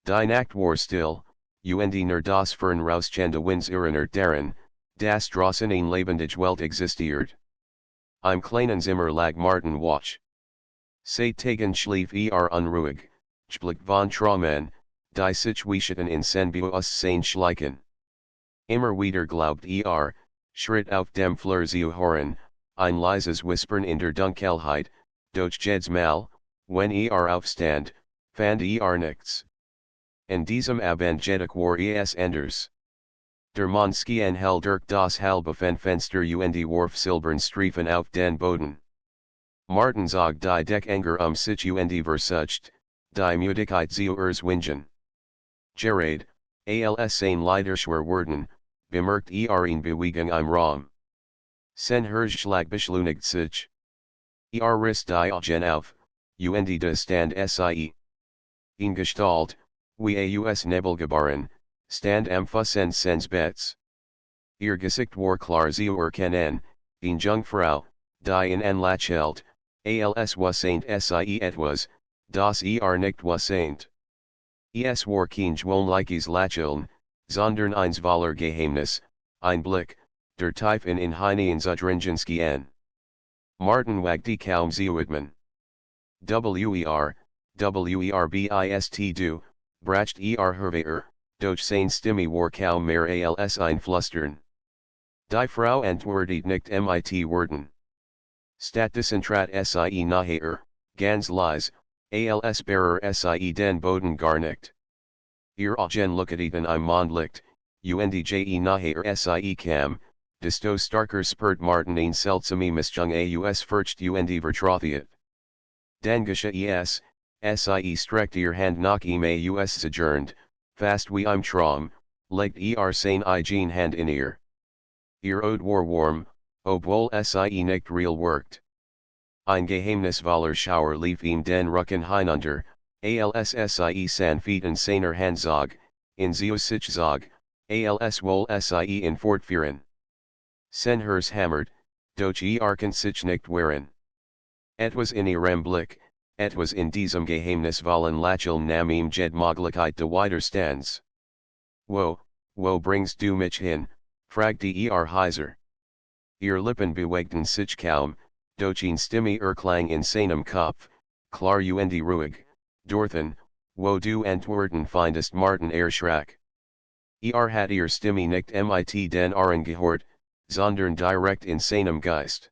Die Nacht war still, und nur das Fern rauschende Winds erinnert daran, das draußen ein lebendig Welt existiert. Im kleinen Zimmer lag Martin wach. Seit Tagen schlief unruhig, Blick von Traumen, die Situationen in sen Bewusstsein schleichen. Immer wieder glaubt Schritt auf dem Flur zu hören, ein leises Whispern in der Dunkelheit, doch jedes Mal, wenn aufstand, fand nichts. In diesem Abend jedoch war es anders. Der Mond schien hell durch das halbe Fenster und warf silbern Streifen auf den Boden. Martin zog die Deckenger sich und versucht, die Müdigkeit zu erzwingen. Gerade, als ein leider werden, bemerkt in Bewegung im Raum. Sen Herzschlag beschleunigt sich. Riss die Augen auf, und da stand sie. In Gestalt, wie aus Nebelgebaren, stand am Fussen sens Betts. Ihr Gesicht war klar zu erkennen, eine Jungfrau, die in lächelte, als wasseint sie etwas, das nicht wasseint. Es war kein gewöhnliches Lächeln, sondern eins voller Geheimnis, ein Blick, der tief in hineinzudringen schien. Martin wagte kaum zu atmen. Bist du, bracht Herveer, doch seine Stimme war kaum mehr als ein Flüstern. Die Frau antwortet nicht mit Worten. Stattdessen trat sie nachher, ganz leise, als bearer sie den Boden gar nicht. Ihr Augen leuchteten im Mondlicht, und nachher sie kam, desto starker spürt Martin eine seltsame Mischung aus Furcht und Vertrautheit. Dann geschah sie streckt ihr Hand nach ihm aus sojourned, fast wie im Traum, legt seine eigene Hand in ihr. Ihr Ode war warm, obwohl sie nicht real worked. Ein geheimnisvoller Schauer lief ihm den Rücken hinunter, als sie sanften seiner Hand zog, in sich zog, als wohl sie in fortführen. Sen Herz hammert, doch kann sich nicht wehren. Etwas in ihrem Blick, etwas in diesem geheimnisvollen Lächeln nahm ihm jede Möglichkeit de Widerstands. Wo bringst du mich hin, fragte heiser. Ihr Lippen bewegten sich kaum, doch eine Stimme erklang in seinem Kopf, klar und ruhig, Dorthin, wo du antworten findest Martin erschrak. Hat ihr Stimme nicht mit den Ohren gehört, sondern direkt in seinem Geist.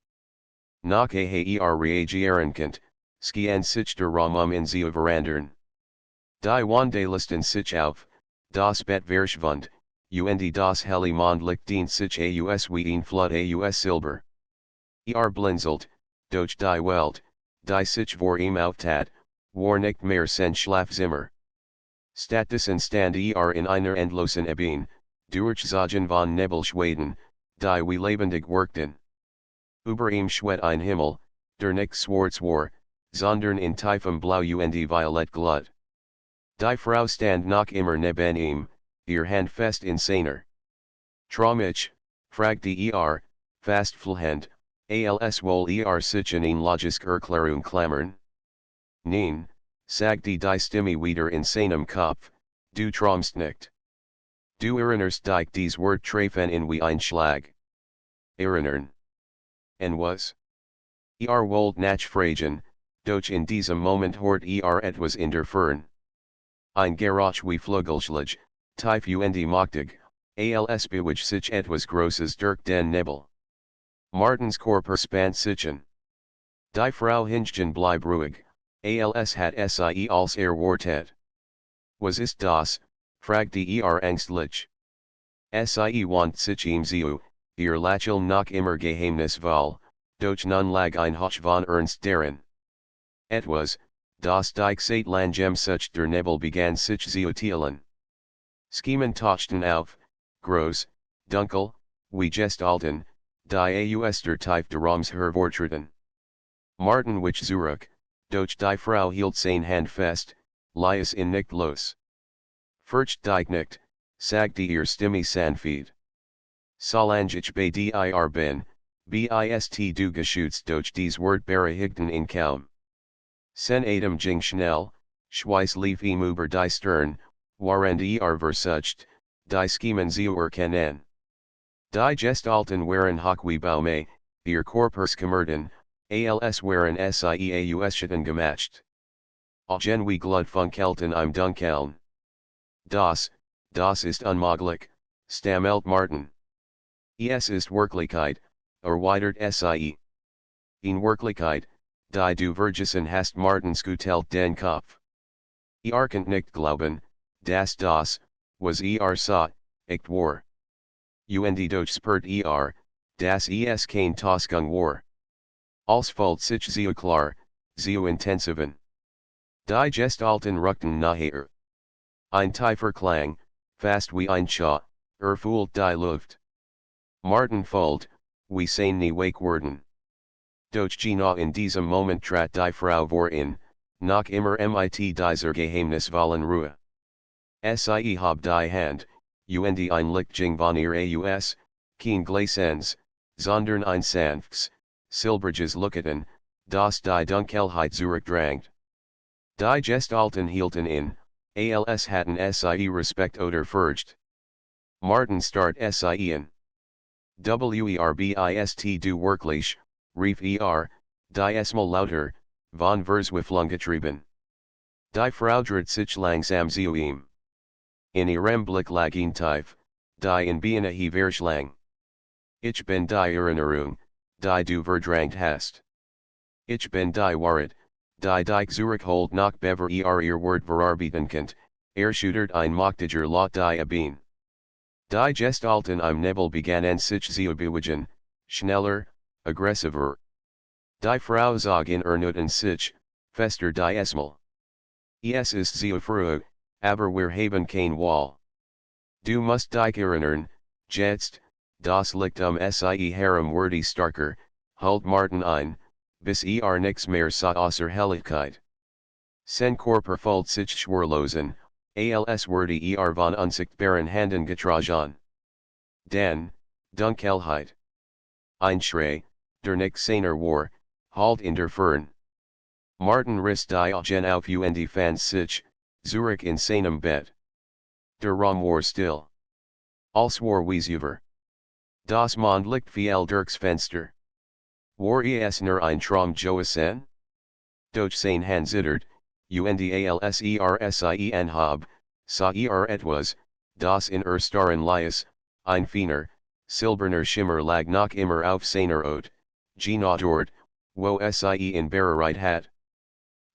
Nach reagieren könnt, skien sich der Raum in zu verandern. Die Wande listen sich auf, das Bett verschwand, und das helle Mondlicht dient sich aus wie ein Flood aus Silber. Blinzelt, doch die Welt, die sich vor ihm auftat, war nicht mehr sein Schlafzimmer. Stattdessen stand in einer endlosen Ebene, durchzogen von Nebelschwaden, die wie lebendig wirkten. Über ihm schwet ein Himmel, der nicht schwarz war, sondern in tiefem Blau und Violett glut. Die Frau stand noch immer neben ihm, ihr Hand fest in seiner. Trau mich, fragte fast flehend, als wohl sich in ein logisch Erklärung klammern. Nein, sagte die Stimme wieder in seinem Kopf, du traumst nicht. Du erinnerst dich des Wort treffen in wie ein Schlag. Erinnern. En was? Wollt nach fragen, doch in diesem Moment hort etwas in der Fern. Ein Geräusch wie Flügelschlag, tief und machtig, als bewegt sich etwas Großes durch den Nebel. Martins Körper spannt sich an. Die Frau hingegen blieb ruhig, als hat sie als erwartet. Was ist das? fragte ängstlich. Sie wandt sich ihm zu, ihr Lächeln noch immer geheimnisvoll, doch nun lag ein Hauch von Ernst darin. Etwas, das dich seit langem sich der Nebel begann sich zu teilen. Schemen tauchten auf, groß, dunkel, wie Gestalten, die aus der Tiefe der Raums hervortraten. Martin wich zurück, doch die Frau hielt seine Hand fest, lies in nicht los. Furcht dich nicht, sagte ihr Stimme sanft. Solange ich bei dir bin, bist du geschützt durch dies Wort berechtigten in kaum. Sen Adam ging schnell, Schweiß lief ihm über die Stirn, warend versucht, die Schemen zu erkennen. Die Gestalten waren hochweibaume, ihr Körperskammerten, als waren Sieausschatten gemacht. Auch wie Glutfunkelten im Dunkeln. Das ist unmöglich, stammelt Martin. Es ist Wirklichkeit, erweitert Sie. In Wirklichkeit, die du Vergessen hast Martin skutelt den Kopf. Könnt nicht glauben, das, was sah, echt war. Und doch spürt das es kein Tosgung war. Als folgt sich zu klar, zu intensiven. Die Gestalten rückten nachher. Ein tiefer Klang, fast wie ein Schau, erfüllt die Luft. Martin folgt, wie seine wake werden. Doch genau in diesem Moment trat die Frau vor in, noch immer mit dieser geheimnisvollen Ruhe. Sie hab die Hand, und ein Lichtjing von ihr aus, kein Glasens, sondern ein sanftes, silbriges Leuchten, das die Dunkelheit zurückdrängt. Die Gestalten hielten in, als hatten sie Respekt oder Furcht. Martin start sie in. Werbist du wirklich, rief die Esmal lauter, von Verzweiflung getrieben. Die Frau dreht sich langsam zu ihm. In ihrem Blick lag ein Tief, die in Biene verschlang. Ich bin die Erinnerung, die du verdrängt hast. Ich bin die Wahrheit, die dich zurückholt noch bever ihr Wort verarbeiten könnt, schudert ein machtiger Lot die Abin. Die Gestalten im Nebel begannen sich zu bewegen, schneller, aggressiver. Die Frau zog in Ernuten sich, fester die Esmal. Es ist zu früh, aber wir haben kein Wall. Du musst dich erinnern, jetzt, das Licht sie herum wurde starker, halt Martin ein, bis nix mehr sah außer Helligkeit. Sein Körper fühlt sich schwerlosen, als wurde von unsichtbaren Handen getragen. Dann, Dunkelheit. Ein Schrei, der nicht seiner war, halt in der Fern. Martin riss die Augen auf und fand sich, zurück in seinem Bett. Der Raum war still. Als war über. Das Mondlicht fiel durchs Fenster. War es nur ein Traum gewesen? Doch sein Hand zittert, und als habe, sah etwas, das in starren Lies, ein feiner, silberner Schimmer lag noch immer auf seiner Haut, genau dort, wo sie in Bereit hat.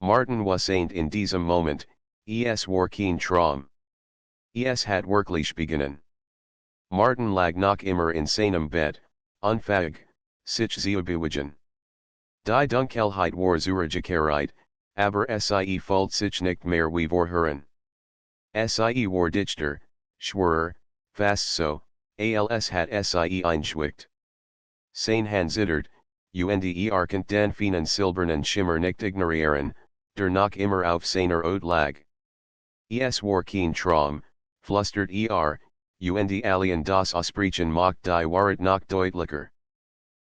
Martin wasn't in diesem Moment, es war kein Traum. Es hat wirklich begonnen. Martin lag noch immer in seinem Bett, unfähig, sich zu bewegen. Die Dunkelheit war zurückgekehrt, aber sie fühlt sich nicht mehr wie vorherigen. Sie war dichter, schwerer, fast so, als hat sie eingeschwickt. Sein Hand zittert, und könnt den feinen silbernen Schimmer nicht ignorieren, der noch immer auf seiner Haut lag. Es war kein Traum, flüstert und alien das Aussprechen macht die Wahrheit noch deutlicher.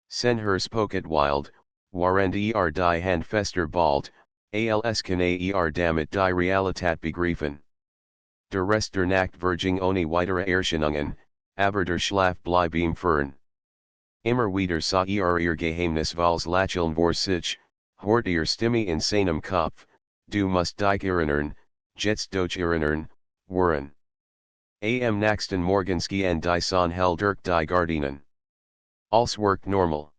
Sen hers pocket wild, warend die Hand fester bald, als kann damit die Realität begreifen. Der Rest der Nacht verging ohne weitere Erscheinungen, aber der Schlaf blieb ihm fern. Immer wieder sah ihr geheimnisvolles Lächeln vor sich, hört Stimme in seinem Kopf, du musst dich erinnern, jetzt doch erinnern, waren. Am nächsten Morgens gehen die Sonne hell durch die Gardinen. Alles wirkt normal.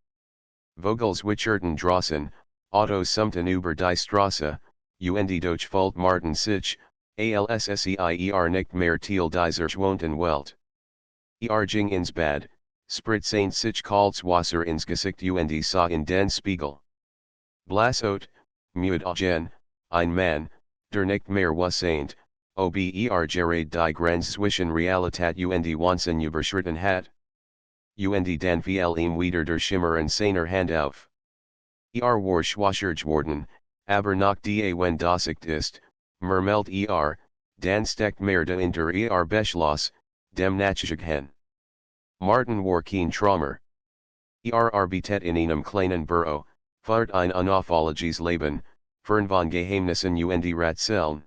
Vogels zwitscherten draußen, Autos summten über die Straße, und doch fühlt Martin sich, als nicht mehr Teil dieser gewohnten Welt. Ging ins Bad, spritzten sich kaltes Wasser ins Gesicht und sah in den Spiegel. Blassot, müde Augen, ein Mann, der nicht mehr wasseint, gerade die Grenze zwischen Realität und Wahnsinn überschritten hat. Und dann fiel ihm wieder der Schimmer in seiner Hand auf. War schwacher geworden, aber noch die wenn das echt ist, murmelt dann steckt mehr dahinter Beschluss, dem Nachzugehen. Martin war kein Traumer. Arbeitet in einem kleinen Büro, fahrt ein unauffälliges Leben, fern von Geheimnissen und Rätseln.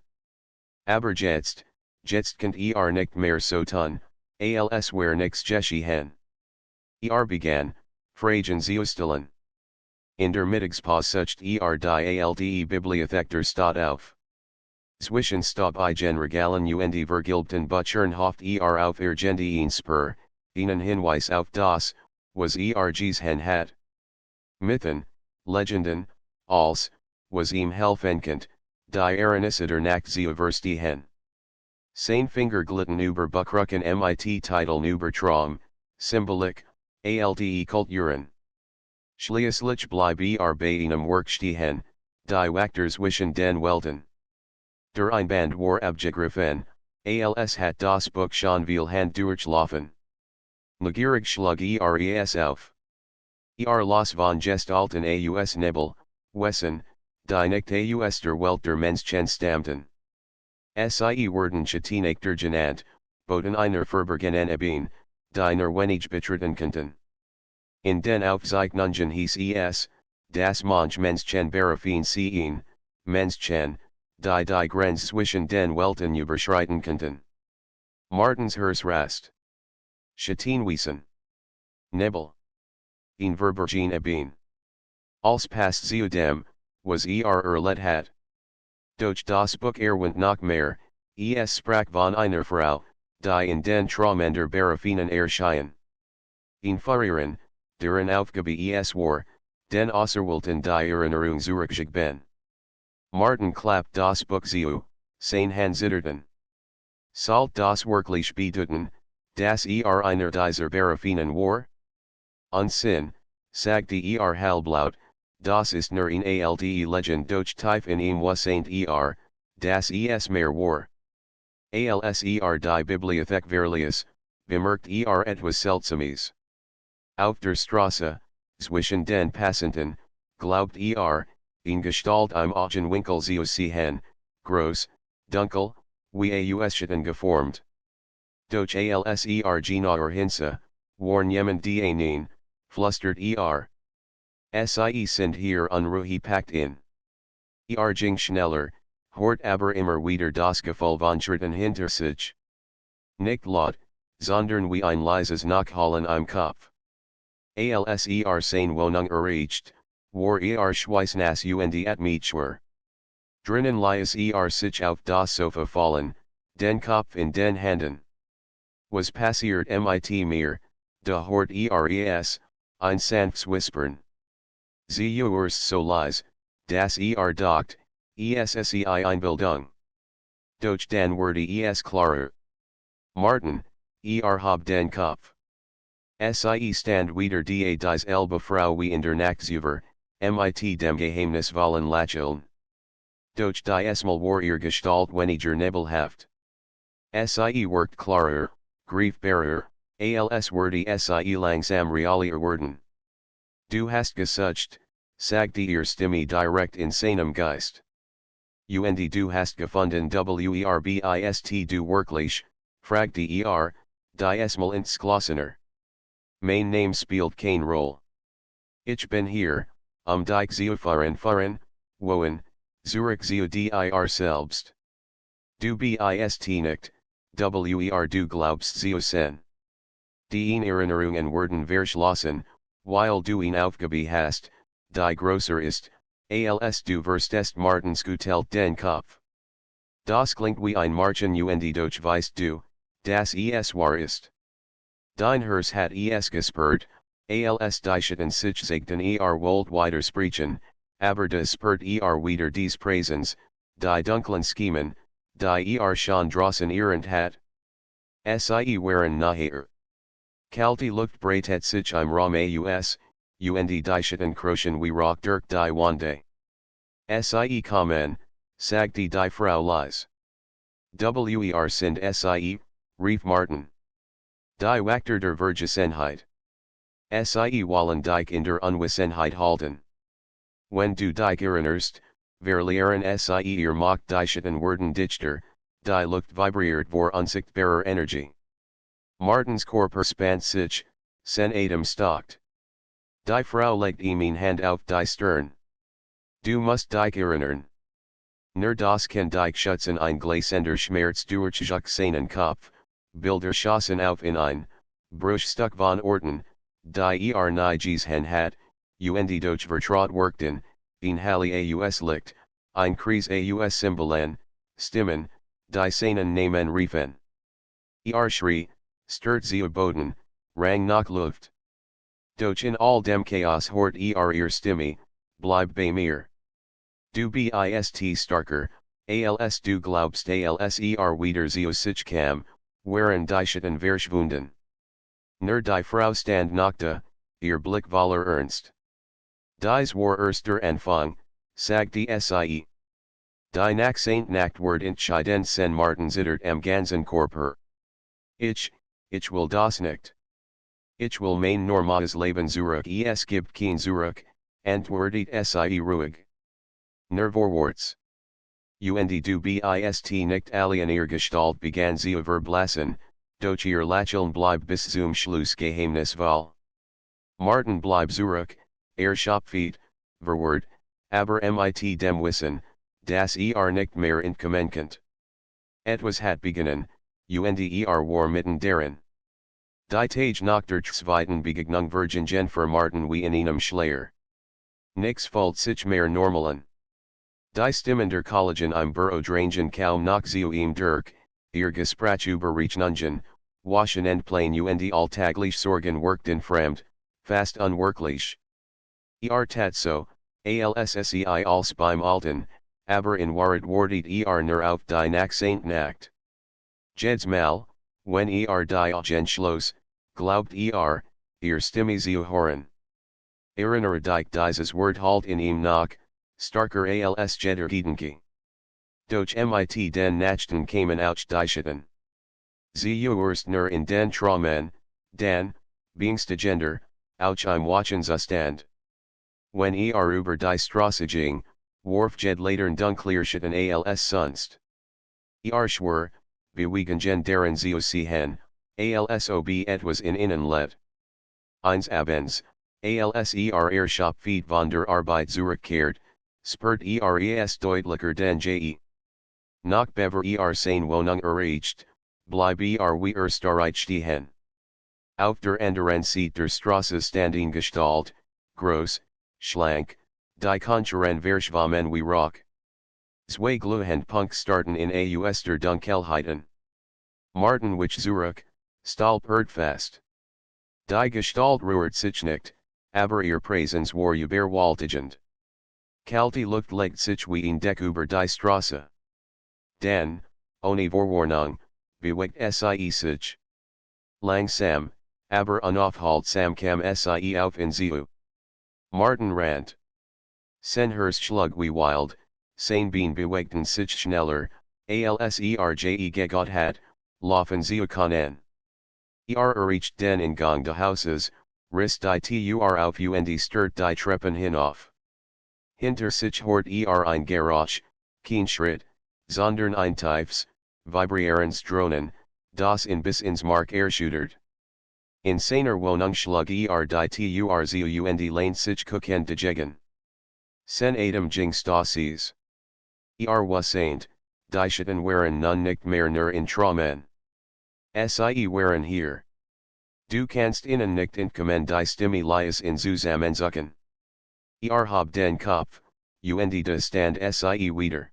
Aber jetzt, jetzt könnt nicht mehr so tun, als wär nix geschehen. Begann, Fragen Zeustellen. In der Mittagspause sucht die Bibliothek der Stadt auf. Zwischen Stopp igen Regalen und vergilbten Büchern hofft auf Gendieen Spur, einen Hinweis auf das, was gesehen hat. Mythen, Legenden, als, was ihm helfen könnt, die Erennisse Nacht zu verstehen. Sein Fingerglitten über Buchrucken mit Titel über Traum, Symbolik, Kulturen. Schließlich bleib bei einem Workstehen, die Wachter zwischen den Welten. Der Einband war abgegriffen, als hat das Buch schon viel Hand durchlaufen. Neugierig schlug es auf. Los von Gestalten aus Nebel, Wesen, die nicht aus der Welt der Menschen stammten. Sie wurden Schattenacter genannt, boten einer verborgenen Ebene, die nur wenig betreten konnten. In den Aufzeichnungen hieß es, dass manche Menschen beraffin sehen, Menschen, die Grenze zwischen den Welten überschreiten konnten. Martens Rast. Schattenwesen. Nebel. In verborgen Ebene. Als passt zu dem, was erlebt hat. Doch das Buch erwähnt noch mehr, es sprach von einer Frau, die in den Träumen der Beraffinen erschien. In Furieren, deren Aufgabe es war, den Auserwählten die Erinnerung zurückzugeben. Martin klappt das Buch zu, sein Hand zitterten. Sollt das wirklich bedeuten, dass einer dieser Beraffinen war? Unsinn, sagte halblaut, das ist nur ein Legend doch tief in ihm was saint das es mehr war. Als die Bibliothek Verlius, bemerkt etwas Seltsames. Auf der Straße, zwischen den Passenten, glaubt in Gestalt im Augenwinkel zu sehen, groß, dunkel, wie Schatten geformt. Doch als genauer hinse, warn jemand die einen, flüstert Sie sind hier unruhig packt in. Ging schneller, hort aber immer wieder das Gefühl von Schritten hinter sich. Nicht laut, sondern wie ein leises Nachhallen im Kopf. Als sein Wohnung erreicht, war schweißnass und at mich war. Drinnen lies sich auf das Sofa fallen, den Kopf in den Händen. Was passiert mit mir, da hort es, ein sanftes Whispern. Sie so leise, dass dacht, sei Einbildung. Doch dann wurde es klarer. Martin, hab den Kopf. Sie stand wieder dieselbe Frau wie in der Nacht zuvor, mit dem geheimnisvollen Lächeln. Doch diesmal war Gestalt weniger nebelhaft. Sie worked klarer, greifbarer, als wurde sie langsam realer werden. Du hast gesucht, sagte Stimme direkt in seinem Geist. Und du hast gefunden bist du wirklich, fragte diesmal entschlossener. Mein Name spielt keine Rolle. Ich bin hier, dich zu fahren, wohin, zurück zu dir selbst. Du bist nicht, du glaubst zu sein. Die Erinnerungen werden verschlossen, weil du Aufgabe hast, die größer ist, als du verstehst Martins geteilt den Kopf. Das klingt wie ein Märchen und doch weißt du, dass es wahr ist. Dein Herz hat es gespürt, als die Schatten sich zeigten wollt weiter sprechen, aber das spürt wieder des Präsens, die dunklen Schemen, die schon draußen errannt hat. Sie waren nachher. Kalte Luft breitet sich im Raum aus, und die Schatten krochen wie Rauch durch die Wände. Sie kommen, sagte die Frau leise. Sind Sie, rief Martin. Die Wachter der Vergessenheit. Sie wollen dich in der Unwissenheit halten. Wenn du dich erinnerst, verlieren Sie Macht die Schatten werden dichter, die Luft vibriert vor unsichtbarer Energie. Martins Körper spannt sich, sein Atem stockt. Die Frau legt ihm eine Hand auf die Stirn. Du musst dich erinnern. Nur das kann dich schützen ein Gleißender Schmerz durch seinen Kopf, Bilder schossen auf in ein, Bruchstück von Orten, die nie gesehen hat, und durch Vertraut workten, in Halle aus Licht, ein Kreis aus Symbolen, Stimmen, die seinen Namen riefen. Schrie, stört sie Boden, rang nach Luft. Doch in all dem Chaos hort ihr Stimme, bleib bei mir. Du bist starker, als du glaubst als wieder zu sich kam, waren die Schatten verschwunden. Nur die Frau stand nackte, ihr Blick voller Ernst. Dies war erster Anfang, sagte sie. Die nach Saint Nacht ward entschieden sen Martin zittert am ganzen Körper. Ich will das nicht. Ich will mein normales Leben zurück, es gibt kein zurück, antwortet sie ruhig. Nur vorwärts. Und du bist nicht allein ihr Gestalt begann sie verblassen, doch ihr Lächeln blieb bis zum Schluss geheimnisvoll. Martin blieb zurück, schopft, verwirrt, aber mit dem Wissen, dass nicht mehr entkommen könnt. Etwas hat begonnen, und war mitten darin. Die Tage nach der zweiten Begegnung vergingen für Martin wie in einem Schleier. Nix folgt sich mehr normalen. Die Stimmen der Kollegen im Büro drangen kaum noch zu ihm durch, ihr Gespräch über Rechnungen, Wochenendplan und alltägliche Sorgen wirkten fremd, fast unwirklich. Tat so, als als beim Alten, aber in Wahrheit wartet nur auf die nach Saint Nacht. Jedes Mal, wenn die Augen schloss, glaubt ihr Stimme zu hören. Erinnere dich dieses Wort halt in ihm nach, starker als jeder Gedanke. Doch mit den Nachten kamen auch die Schatten. Sie erst nur in den Traumen, dann, beingste Gender, auch im Wochenzustand. Wenn über die Straße ging, warf jed latern dunkler Schatten als sonst. Schwur, bewegen deren zu sehen, als ob etwas in ihnen lebt. Eins abends, als Shopfeed von der Arbeit zurückkehrt, spürt es deutlicher denn je. Nach bever seine Wohnung erreicht, bleib wie starreit stehen. Auf der anderen Seite der Straße standing Gestalt, groß, schlank, die Konturen verschwommen wie Rock. Zwei glühende Punk starten in aus der Dunkelheiten. Martin wich zurück, stolpert fast. Die Gestalt rührt sich nicht, aber ihr Präsens war überwältigend. Kalte Luft legt sich wie ein Deck über die Straße. Dann, ohne Vorwarnung, bewegt sich. Langsam, aber unaufhaltsam kam sie auf ihn zu. Martin rannt. Sein Herz schlug wie wild, seine Beine bewegten sich schneller, als gegot hat, laufen zu können. Erreicht den Eingang des Hauses, riss die Tür auf und stört die Treppen hinauf. Hinter sich hort ein Geräusch, kein Schritt, sondern ein tiefes, vibrierendes Drohnen, das ihn bis ins Mark erschüttert. In seiner Wohnung schlug die Tür zu und lehnt sich guckend dagegen. Sen Adam ging Stasis. Was saint, die Schatten waren nun nicht mehr nur in Traumen. Sie waren hier. Du kannst ihnen nicht entkommen die Stimme lies in zusammenzucken. Hab den Kopf, und da stand sie wieder.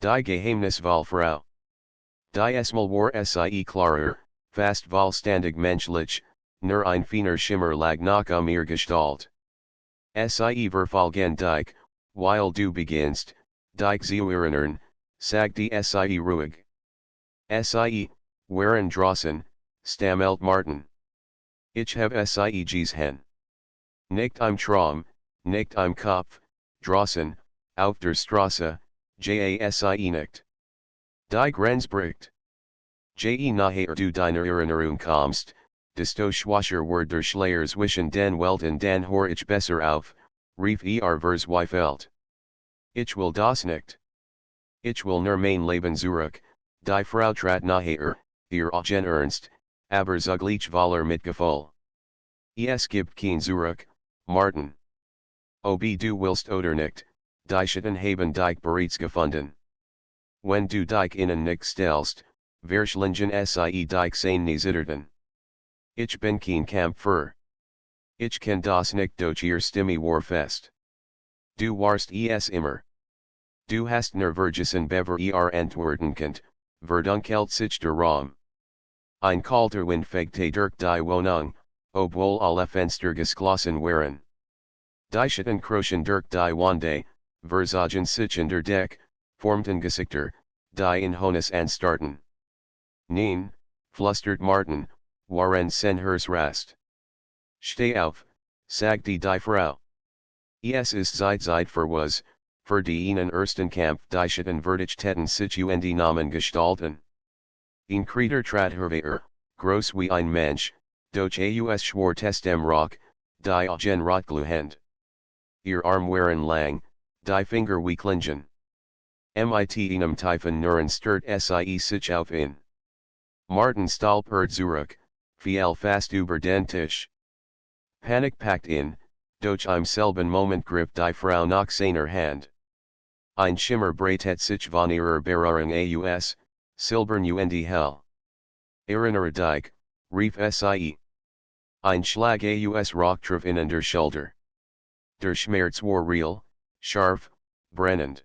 Die geheimnisvoll Frau. Die Esmal war sie klarer, fast vollständig menschlich, nur ein feiner Schimmer lag noch ihr Gestalt. Sie verfolgen dich, weil du beginnst, dich zu erinnern, sagte sie ruhig. Sie, waren draußen, stammelt Martin. Ich habe sie gesehen. Nicht im Traum, nicht im Kopf, draußen, auf der Straße, sie nicht. Die Grenz bricht. Nachher du deiner Erinnerung kommst, desto schwacher wird der Schleier zwischen den Welten dann hör ich besser auf, rief vers Wiefeld. Ich will das nicht. Ich will nur mein Leben zurück, die Frau trat nachher, ihr Augen ernst, aber zugleich voller Mitgefühl. Es gibt kein Zurück, Martin. Ob du willst oder nicht, Schitten haben dich bereits gefunden. Wenn du dich ihnen nicht stellst, verschlingen sie dich seine Zitterten. Ich bin kein Kämpfer. Ich kann das nicht durch ihr Stimme war fest. Du warst es immer. Du hast nervösen bever antworten könnt, verdunkelt sich der Raum. Ein kalter Wind fegte durch die Wohnung, obwohl alle Fenster geschlossen waren. Die Schatten krochen durch die Wände, versagen sich in der Deck, formten Gesichter, die in Hones anstarrten. Nein, flüstert Martin, waren sen hers Rast. Steh auf, sagte die Frau. Es ist Zeit für was, für die ihnen ersten Kampf die Schatten verdichteten sich und Namen gestalten. Ein Krieger trat hervor, groß wie ein Mensch, doch aus schwarzem Rock, die Augen rotglühend. Ihr Arm waren lang, die Finger wie Klingen. Mit einem tiefen Nuren stört sich auf ihn. Martin stolpert zurück, fiel fast über den Tisch. Panik packt ihn, doch im selben Moment griff die Frau nach seiner Hand. Ein Schimmer breitet sich von ihrer Berührung aus, silbern und hell. Erinnere dich, rief sie. Ein Schlag aus Rocktraf in der Schulter. Der Schmerz war real, scharf, brennend.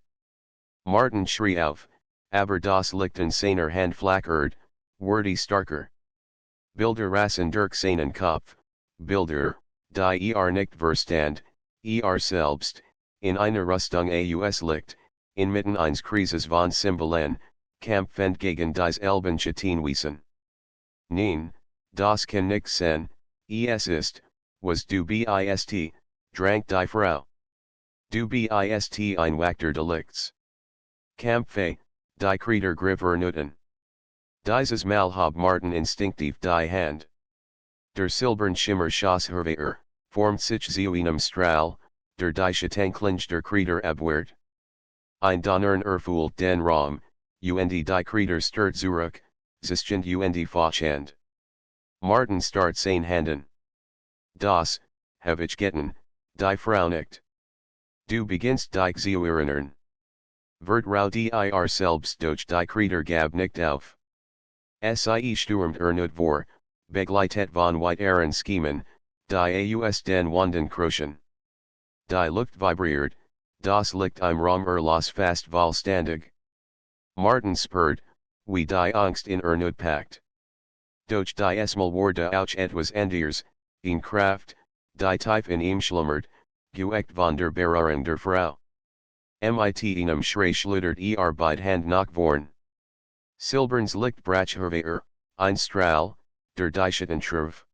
Martin schrie auf, aber das Licht in seiner Hand flackert, wurde starker. Bilder rasen durch seinen Kopf, Bilder, die nicht verstand, selbst, in einer Rüstung aus Licht, inmitten eines Kreises von Symbolen, kämpfend gegen das Elbenschattenwesen. Nein, das kann nicht sein, es ist, was du bist, drank die Frau. Du bist ein Wächter Delikts. Kämpfe, die Krieger griff Nutten. Dieses Mal hob Martin instinktiv die Hand. Der silbern Schimmer schoss hervor, formt sich zu einem Strahl, der die Schattenklinge der Krieger abwehrt. Ein Donnern erfüllt den Raum, und die Krieger stört zurück, zischend und fauchend. Martin starrt seine Handen. Das, hab ich getan, die Frau nicht. Du beginnst dich zu erinnern. Vertrau dir selbst durch die Krieger gab nicht auf. Sie stürmt nicht vor, begleitet von weiteren Schemen, die aus den Wanden krochen. Die Luft vibriert, das Licht im Raum las fast vollständig. Martin spürt, wie die Angst in nicht packt. Doch die Esmal wurde auch etwas anders, in Kraft, die tief in ihm schlummert, geweckt von der Berührung der Frau. Mit einem Schrei schlittert beide Hand nach vorn. Silberns Licht brach hervor, ein Strahl, der die Schatten traf.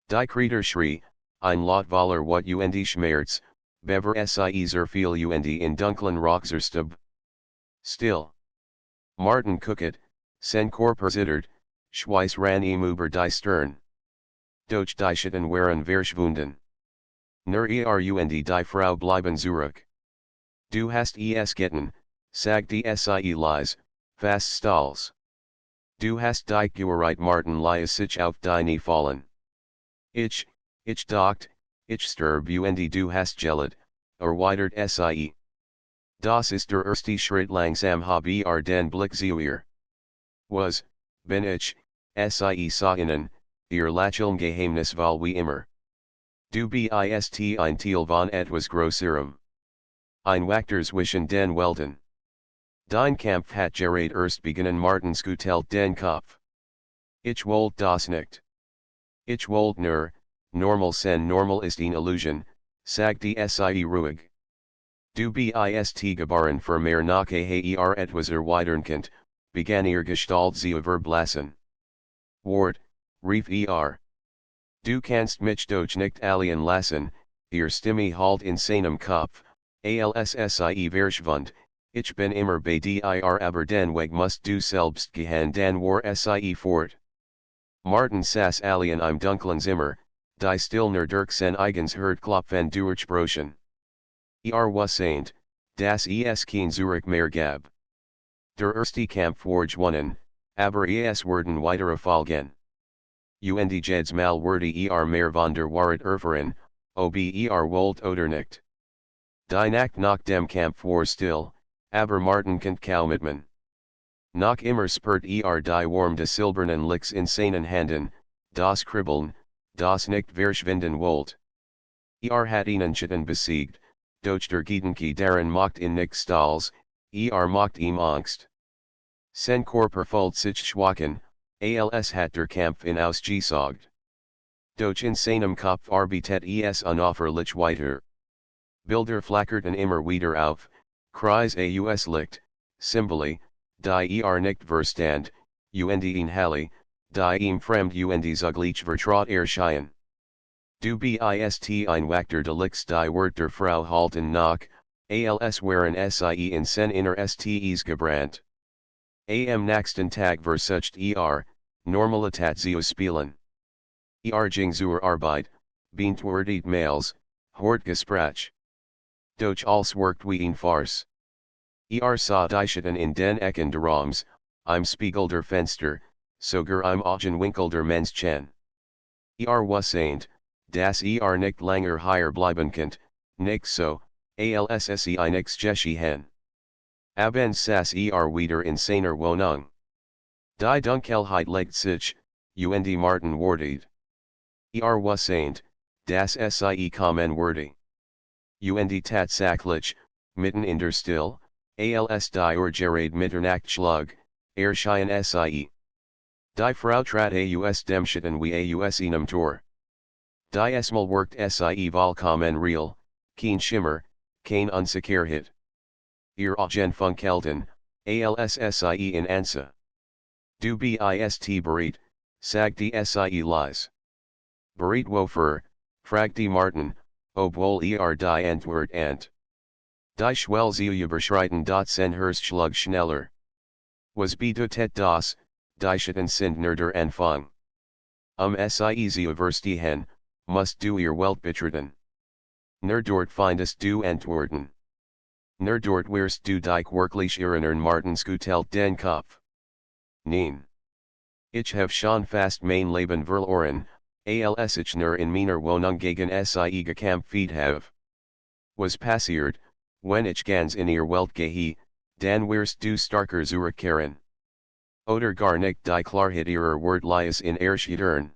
Die Krieger schrie, ein Lot voller Wut und Schmerz, bever sie viel und in dunklen Rockzerstab. Still. Martin guckte, sein Körper zittert, Schweiß ran ihm über die Stirn. Doch die Schatten waren verschwunden. Nur und die Frau bleiben zurück. Du hast es getan, sagte sie leise, fast stolz. Du hast dich geirrt. Martin ließ sich auf die Knie fallen. Ich dacht, ich sterb und du hast gelitten, erwidert sie. Das ist der erste Schritt langsam habe den Blick zu ihr. Was, bin ich, sie sah ihnen, ihr lächeln geheimnisvoll wie immer. Du bist ein Teil von etwas Größerem. Ein Wächter zwischen den Welten. Dein Kampf hat gerade erst beginnen. Martin schüttelt den Kopf. Ich wollte das nicht. Ich wollte nur, normal sein. Normal ist eine Illusion, sagte sie ruhig. Du bist geboren für mehr nachher etwas erweitern, begann ihr Gestalt zu verblassen. Wart, rief Du kannst mich doch nicht allein lassen, ihr Stimme halt in seinem Kopf, als sie verschwand, ich bin immer bei dir aber den Weg musst du selbst gehen. Dann war sie fort. Martin saß allein im dunklen Zimmer, die still nur durch sein eigens Herzklopfen durchbrochen. Wusste, dass es kein Zurück mehr gab. Der erste Kampf war gewonnen, aber es werden weitere folgen. Und jedes Mal wurde mehr von der Wahrheit erfahren, ob wollt oder nicht. Die Nacht nach dem Kampf vor still, aber Martin kennt kaum mitman. Nach immer spurt die warm silbernen licks in seinen Handen, das Kribbeln, das nicht verschwinden wollt. Hat ihnen Chitten besiegt, doch der Gedanke daran macht ihn nicht stolz, macht ihm Angst. Sein Körper fühlt sich schwachen, als hat der Kampf ihn ausgesaugt. Doch in seinem Kopf arbeitet es unaufhörlich weiter. Bilder flackerten immer wieder auf, Kreis aus Licht, Symbole, die nicht verstand, und in Halle, die ihm fremd und zugleich vertraut erschien. Du bist ein Wachter de Licks die Wort der Frau halten nach, als waren sie in sen inner stes gebrannt. Am nächsten Tag versucht Normalität zu spielen. Ging zur Arbeit, beantwortet Mails, hort Gespräch. Doch als workt wie ein Farce. Sah die Schatten in den Ecken der Raums, im Spiegel der Fenster, sogar im Augenwinkel der Menschen. Wusseint, dass nicht langer hier bleiben könnt, nicht so, als nichts geschehen. Abends saß wieder in seiner Wohnung. Die Dunkelheit legt sich, und Martin wartet. Wusseint, dass kommen würde. Und tatsächlich, mitten in der Still, als die gerade Mitternacht schlug, erschien sie. Die Frau trat aus dem Schatten wie aus einem Tor. Die Esmal workt vollkommen real, kein Schimmer, kein Unsicherheit. Augen funkelten, als in Ansa. Du bist bereit, sagt die leise. Bereit wofür, fragt Martin, obwohl die Antwort ant. Die Schwell zu überschreiten sen Herzschlag schneller. Was bedeutet das, die Schatten sind nur der Anfang. Sie zu verstehen, musst du Welt betreten. Nur dort findest du Antworten. Nur dort wirst du dich wirklich erinnern Martins geteilt den Kopf. Nein. Ich habe schon fast mein Leben verloren, als ich nur in meiner Wohnung gegen sie gekämpft habe. Was passiert, wenn ich ganz in ihr Welt gehe, dann wirst du starker zurückkehren. Oder gar nicht die Klarheit ihrer Wort in erschien.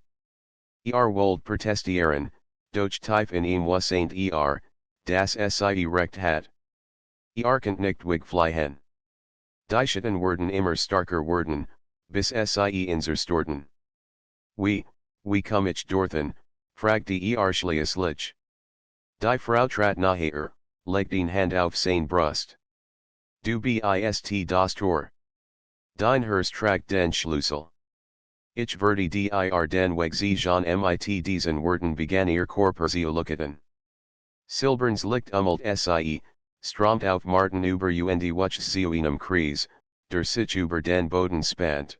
Wollt protestieren, doch tief in ihm Wusseint das sie recht hat. Kennt nicht wegfliehen. Die Schatten werden immer starker werden, bis sie inzerstorten. Wie komm ich dorthin, fragt schließlich. Die Frau trat naher, legt den Hand auf sein Brust. Du bist das Tor. Dein Herz tragt den Schlüssel. Ich werde den Weg sehen mit diesen Worten begann ihr Körper zu lucketen. Silberns Licht se, strömt auf Martin über und wuchs zu einem Kreis, der sich über den Boden spannt.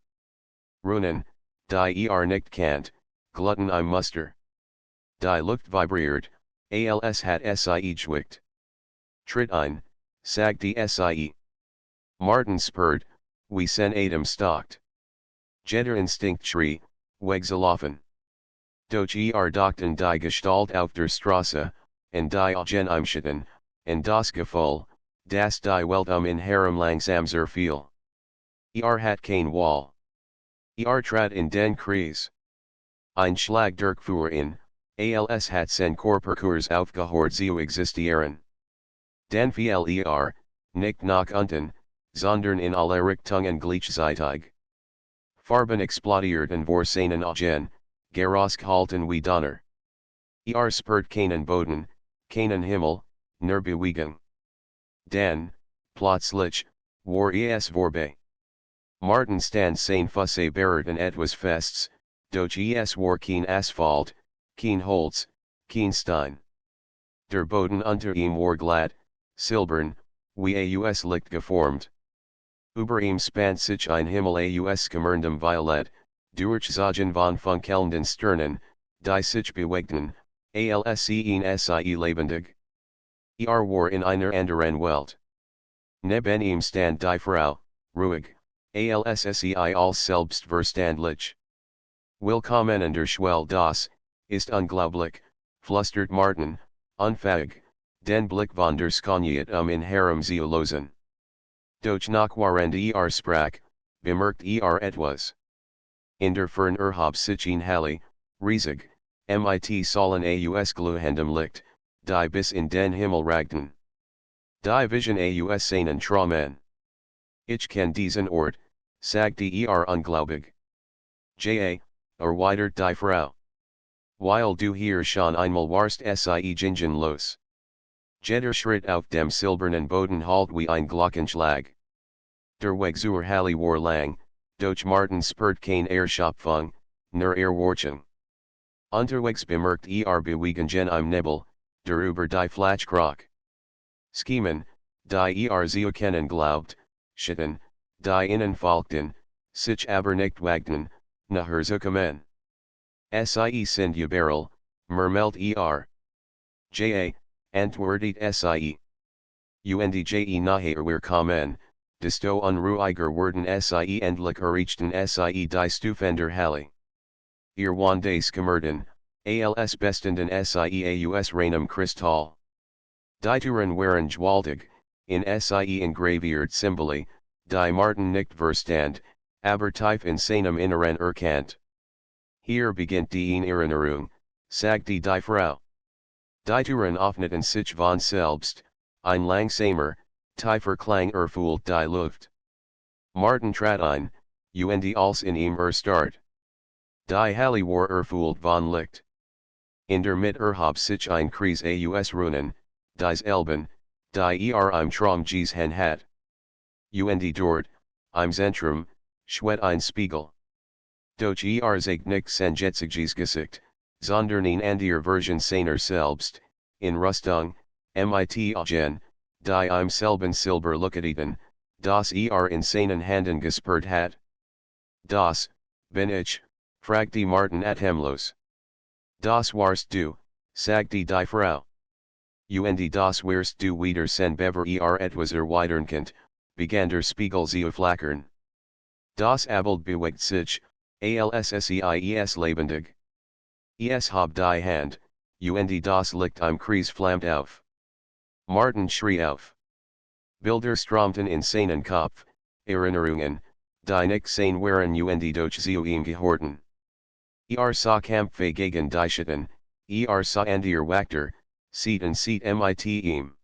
Runen, die nicht kannt, gluten im Muster. Die Luft vibriert, als hat se geschwickt. Tritt ein, sagt die se. Martin spurt, wie sen Atem stockt. Jeder Instinkt schrie, wegzulaufen. Doch dachten die Gestalt auf der Straße, und die Augen im Schatten, und das Gefühl, dass die Welt in Herem langsam zerfiel. Hat kein Wall. Trat in den Kreis. Ein Schlag durchfuhr in, als hat sen Körperkurs aufgehört zu existieren. Dan fiel nicht nach unten, sondern in alle Richtungen gleichzeitig. Farben explodierten vor seinen Augen, gehalten wie Donner. Spurt keinen Boden, keinen Himmel, nur Bewegung. Dann, plötzlich, war es vorbei. Martin stand sein Fusse berührten etwas Fests, doch es war kein Asphalt, kein Holz, kein Stein. Der Boden unter ihm war glatt, silbern, wie aus Licht geformt. Über ihm spannt sich ein Himmel aus gemerndem Violett, durchzogen von funkelnden Sternen, die sich bewegten, als ihn sie lebendig. War in einer anderen Welt. Neben ihm stand die Frau, ruhig, als als selbstverständlich. Willkommen in der Schwell das, ist unglaublich, flüstert Martin, unfähig, Den Blick von der Skoniet in Harem Zeolosen. Doch noch waren sprach, bemerkt etwas. In der Fern Hab sich ein Halle, riesig, mit Säulen aus glühendem Licht, die bis in den Himmel ragten. Die Vision aus seinen Träumen. Ich kann diesen Ort, sagte unglaubig. Ja, erwidert die Frau. Weil du hier schon einmal warst sie gingen los. Jeder Schritt auf dem silbernen Boden halt wie ein Glockenschlag. Der Weg zur Halle war lang, doch Martin spürt keine Erschöpfung, nur Erwartung. Unterwegs bemerkt Bewegungen im Nebel, der über die Fläche kroch. Schemen, die zu kennen glaubt, Schitten, die innen folgten, sich aber nicht wagten, nachher zu kommen. Sie sind überall, murmelt Ja, antwortet sie. Und nachher wir kommen, desto unruhiger werden sie endlich erreichten sie die Stufen der Halle. Waren des Kammerten, als bestenden sie aus reinem Kristall. Die Türen waren gewaltig, in sie engraviert Symbole, die Martin nicht verstand, aber tief in seinem Inneren erkannt. Hier beginnt die Erinnerung, sagte die Frau. Die Türen öffneten sich von selbst, ein langsamer, tiefer Klang erfüllt die Luft. Martin trat ein, und als in ihm erstarrt. Die Halle war erfüllt von Licht. In der Mitte hab sich ein Kreis aus Runen, dies Elben, die im Traum gesehen hat. Und dort, im Zentrum, schwet ein Spiegel. Doch zeigt nicht sein jetziges Gesicht, sondern eine andere Version seiner selbst, in Rüstung, mit Augen, die im selben Silber leuchteten, das in seinen Händen gespürt hat. Das, bin ich, fragte Martin atemlos. Das warst du, sagte die Frau. Und das wirst du wieder sen bever etwas erweiternkend, begann der Spiegel zu flackern. Das Abbild bewegt sich, als lebendig. Es hab die Hand, und das Licht im Kreis flammt auf. Martin schrie auf. Bilder strömten in seinen Kopf, Erinnerungen, die nicht sein waren und doch zu ihm gehorten. Sah Kämpfe gegen die Schatten, sah andere Wächter, sieht mit ihm.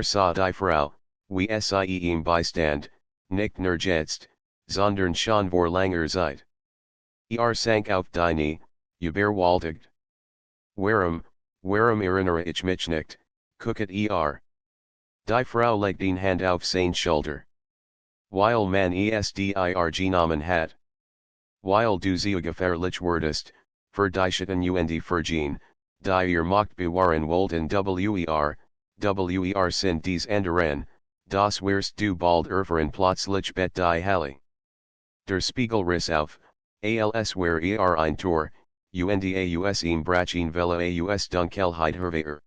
Sah die Frau, wie sie ihm beistand, nicht nur jetzt, sondern schon vor langer Zeit. Sank auf die Knie, überwältigt. Warum erinnere ich mich nicht, gucket Die Frau legt die Hand auf sein Schulter. Weil man dir genommen hat. Weil du so gefährlich wurdest, für die Schatten und vergehen, die macht bewahren wollten sind dies anderen, das wirst du bald erfahren plötzlich bet die Halle. Der Spiegel riss auf, als wär ein Tor, und aus ihm brachen Welle aus Dunkelheit hervor.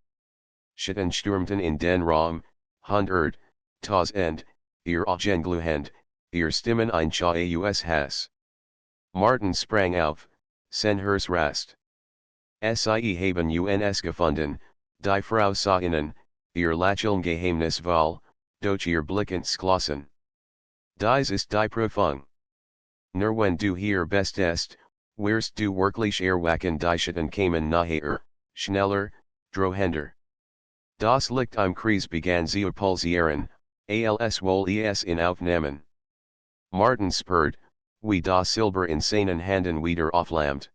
Schatten stürmten in den Raum, hundert, tausend, Augen glühend, Stimmen ein aus Hass. Martin sprang auf, sen hers rast. Sie haben uns gefunden, die Frau sah innen, lächeln geheimnisvoll, doch Blickens geschlossen. Dies ist die Prüfung. Nur wenn du hier bestest, wirst du wirklich erwachen die Schatten kamen nachher, schneller, drohender. Das Licht im Kreis begann zu pulsieren, als wohl es in Aufnahmen. Martin spürt, wie das Silber in seinen Händen wieder aufflammt.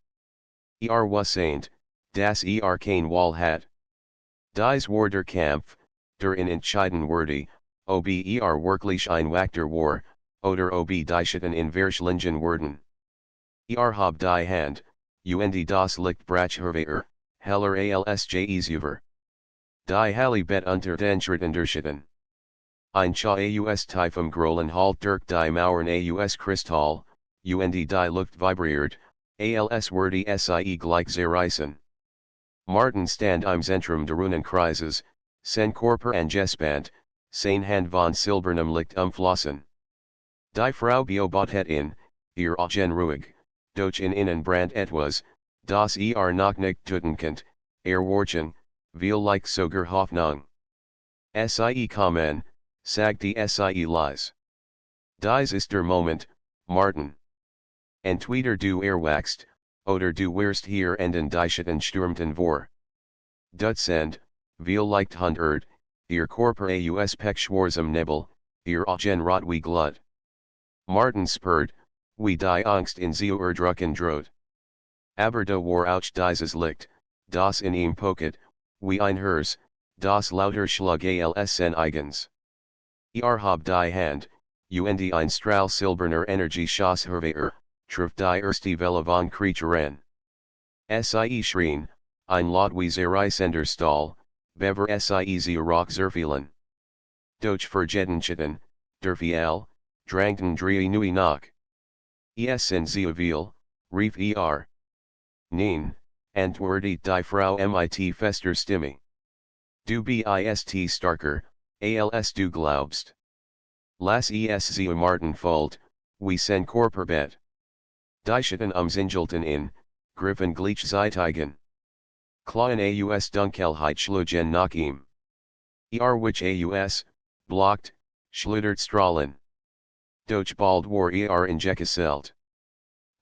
Was das kein Wall hat. Dies war der Kampf, der in entscheiden wurde, ob wirklich ein Wächter war, oder ob die Schatten in Verschlingen wurden. Hab die Hand, und das Licht brach hervor, heller als über. Die Halle Bett unter den Schritten der Schatten. Ein aus tiefem Grollen halt durch die Mauern aus Kristall, und die Luft vibriert, als würde sie gleich zerreißen. Martin stand im Zentrum der Runenkreises, sein Körper angespannt, sein Hand von silbernem Licht umflossen. Die Frau beobachtet ihn, Augen ruhig, doch in innen brand etwas, das noch nicht töten konnte, Erwartung, like sogar Hoffnung. Sie kommen, sagt die Sie Lies. Dies ist der Moment, Martin. Entweder du erwachst, oder du wirst hier enden Deichetten stürmten vor. Dutzend, like hundert, ihr Körper aus Pechschwarzem Nebel, ihr Augen rot wie Glut. Martin spurt, wie die Angst in sie erdrücken droht. Aber da war auch dieses Licht, das in ihm poket, wie ein Herz, das lauter Schlug als sein eigens. Hab die Hand, und ein Strahl silberner Energie schoss hervor, traf die erste Welle von Kriechern. Sie schrien, ein Lot wie Zerreisender Stahl, bever sie rock zerfielen. Doch vergetenschatten, der Fial, drangten drei nui nach. Sind sie viel, rief Nein, antwortet die Frau mit fester Stimme. Du bist starker, als du glaubst. Lass sie Martin Fold, wie sein Körper Bett. Die Schatten umzingelten in, griffen gleichzeitig. Klauen aus Dunkelheit schlugen nach ihm. Which aus, blockt, schluttert Strahlen. Doch bald war ingekesselt.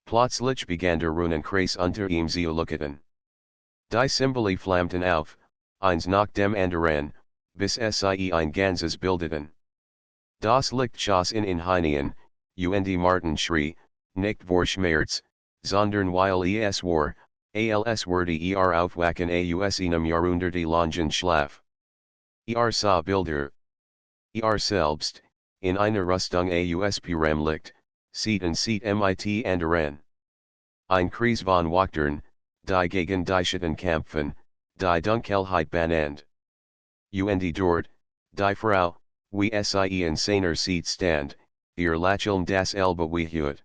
Plötzlich begann der Runenkreis unter ihm zu leuchten. Die Symbole flammten auf, eins nach dem anderen, bis sie ein Ganzes bildeten. Das Licht schoss in Hinein, und Martin schrie, nicht vor Schmerz, sondern weil es war, als würde aufwachen aus einem jahrhunderte langen Schlaf. Sah Bilder. Selbst, in einer Rüstung aus purem Licht, sieht mit anderen. Ein Kreis von Wachtern, die gegen die Schatten kämpfen, die Dunkelheit bannt. Und dort, die Frau, wie sie in seiner Seat stand, ihr Lächeln das Elbe wie Hut.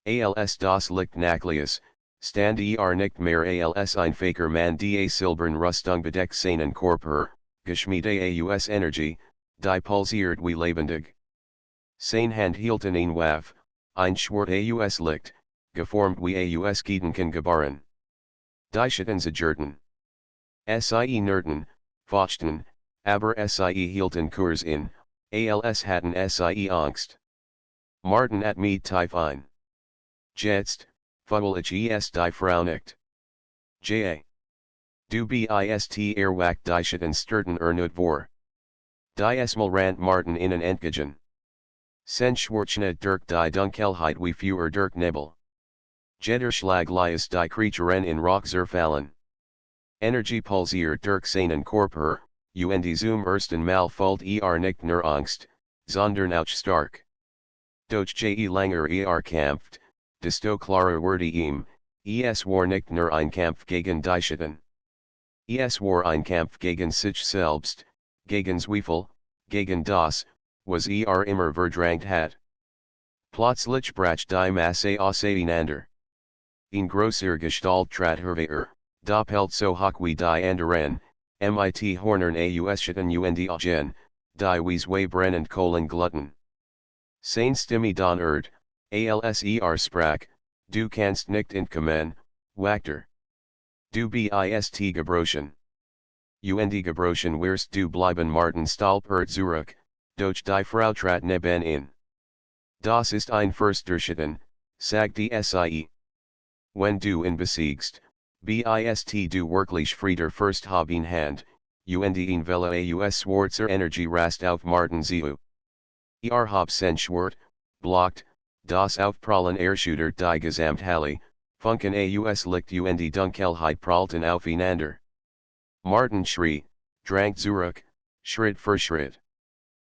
Als das Licht nachließ, stand nicht mehr als ein Faker Mann die silbern Rüstung bedeckt seinen Körper, geschmiedet aus Energie, die pulsiert wie lebendig. Sein Hand hielten ein Waf, ein Schwert aus Licht, geformt wie aus Gedankengebaren. Die Schatten zerrten. Sie nerten, fochten, aber sie hielten Kurs in, als hatten sie Angst. Martin mit tief ein. Jetzt, fuhl ich die Frau nicht. Du bist erwacht die Schatten störten nicht vor. Die rand Martin in Entgegen. Sen Schwarzschnitt durch die Dunkelheit wie Feuer durch Nebel. Jeder Schlag lies die Kriecheren in Rock zerfallen. Energie pulsiert durch seinen Körper, und zum ersten Mal fühlt nicht nur Angst, sondern auch stark. Doch je langer kämpft, desto klarer wurde ihm, es war nicht nur ein Kampf gegen die Schatten. Es war ein Kampf gegen sich selbst, gegen Zweifel, gegen das, was immer verdrängt hat. Plötzlich brach die Masse auseinander. In grosser Gestalt trat hervor, doppelt so hoch wie die anderen, mit Hornern aus Schatten und Augen, die wie zwei brennend Kohlen gluten. Seine Stimme donnert, als sprach, du kannst nicht entkommen, Wachter. Du bist gebrochen. Und gebrochen wirst du bleiben Martin stolpert zurück, doch die Frau trat neben in. Das ist ein Förster Schatten, sagte sie. Wenn du ihn besiegst, bist du wirklich Frieder Fürst haben Hand, und in Welle aus schwarzer Energie rast auf Martin zu. Hab sein Schwert, blockt, das Aufprallen erschüttert die Gesamthalle, Funken aus Licht und Dunkelheit prallten aufeinander. Martin schrie, drang zurück, Schritt für Schritt.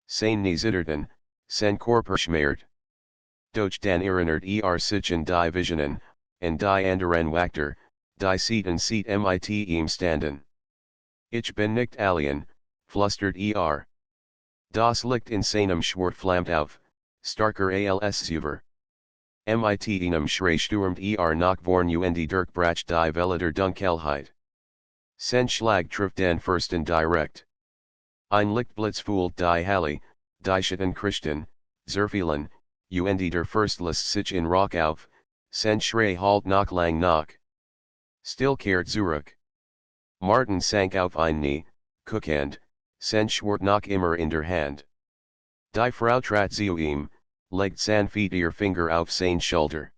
Sein Knie zitterten, sein Körper schmerzt. Doch dann erinnert sich an die Visionen, und die anderen Wachter, die Seat mit ihm standen. Ich bin nicht alien, flüstert Das Licht in seinem Schwert flammt auf, starker als zuvor. Mit einem Schrei stürmt nach vorn und durchbrach die Welle der Dunkelheit. Sein Schlag trifft den Fürsten direkt. Ein Lichtblitz fühlt die Halle, die Schatten Christen, zerfielen, und der Fürst lässt sich in Rock auf, sein Schrei halt noch lang nach. Still kehrt zurück. Martin sank auf ein Knie, Kuckhand, sen schwart noch immer in der Hand. Die Frau trat zu ihm, legt sanft ihr Finger auf sein Schulter.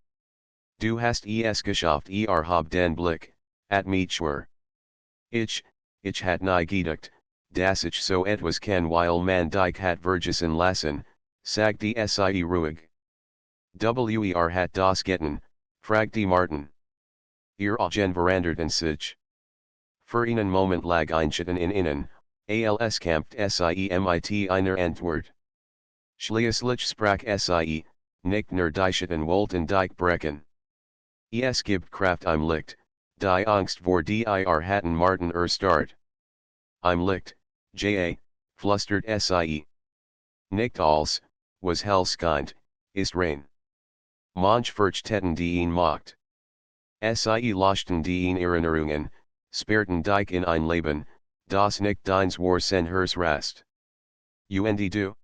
Du hast es geschafft, hab den Blick, at mich schwör. Ich hat nie gedacht, dass ich so etwas kann weil man dich hat vergessen lassen, sagte sie ruhig. Wer hat das getan, fragte Martin. Augen veranderten sich. Für einen Moment lag ein Schatten in ihnen, als kämpft sie einer Antwort. Schließlich sprach sie, nicht nur die Schatten wollten dich brechen. Es gibt Kraft im Licht, die Angst vor die hatten Martin erstarrt. Im Licht, flüstert sie. Nicht alles, was hellskind, ist rein. Manch Furchteten die ihn macht. Sie lachten die ihn Erinnerungen, sperrten dich in ein Leben, das nicht deins war sen hers Rast. Und du?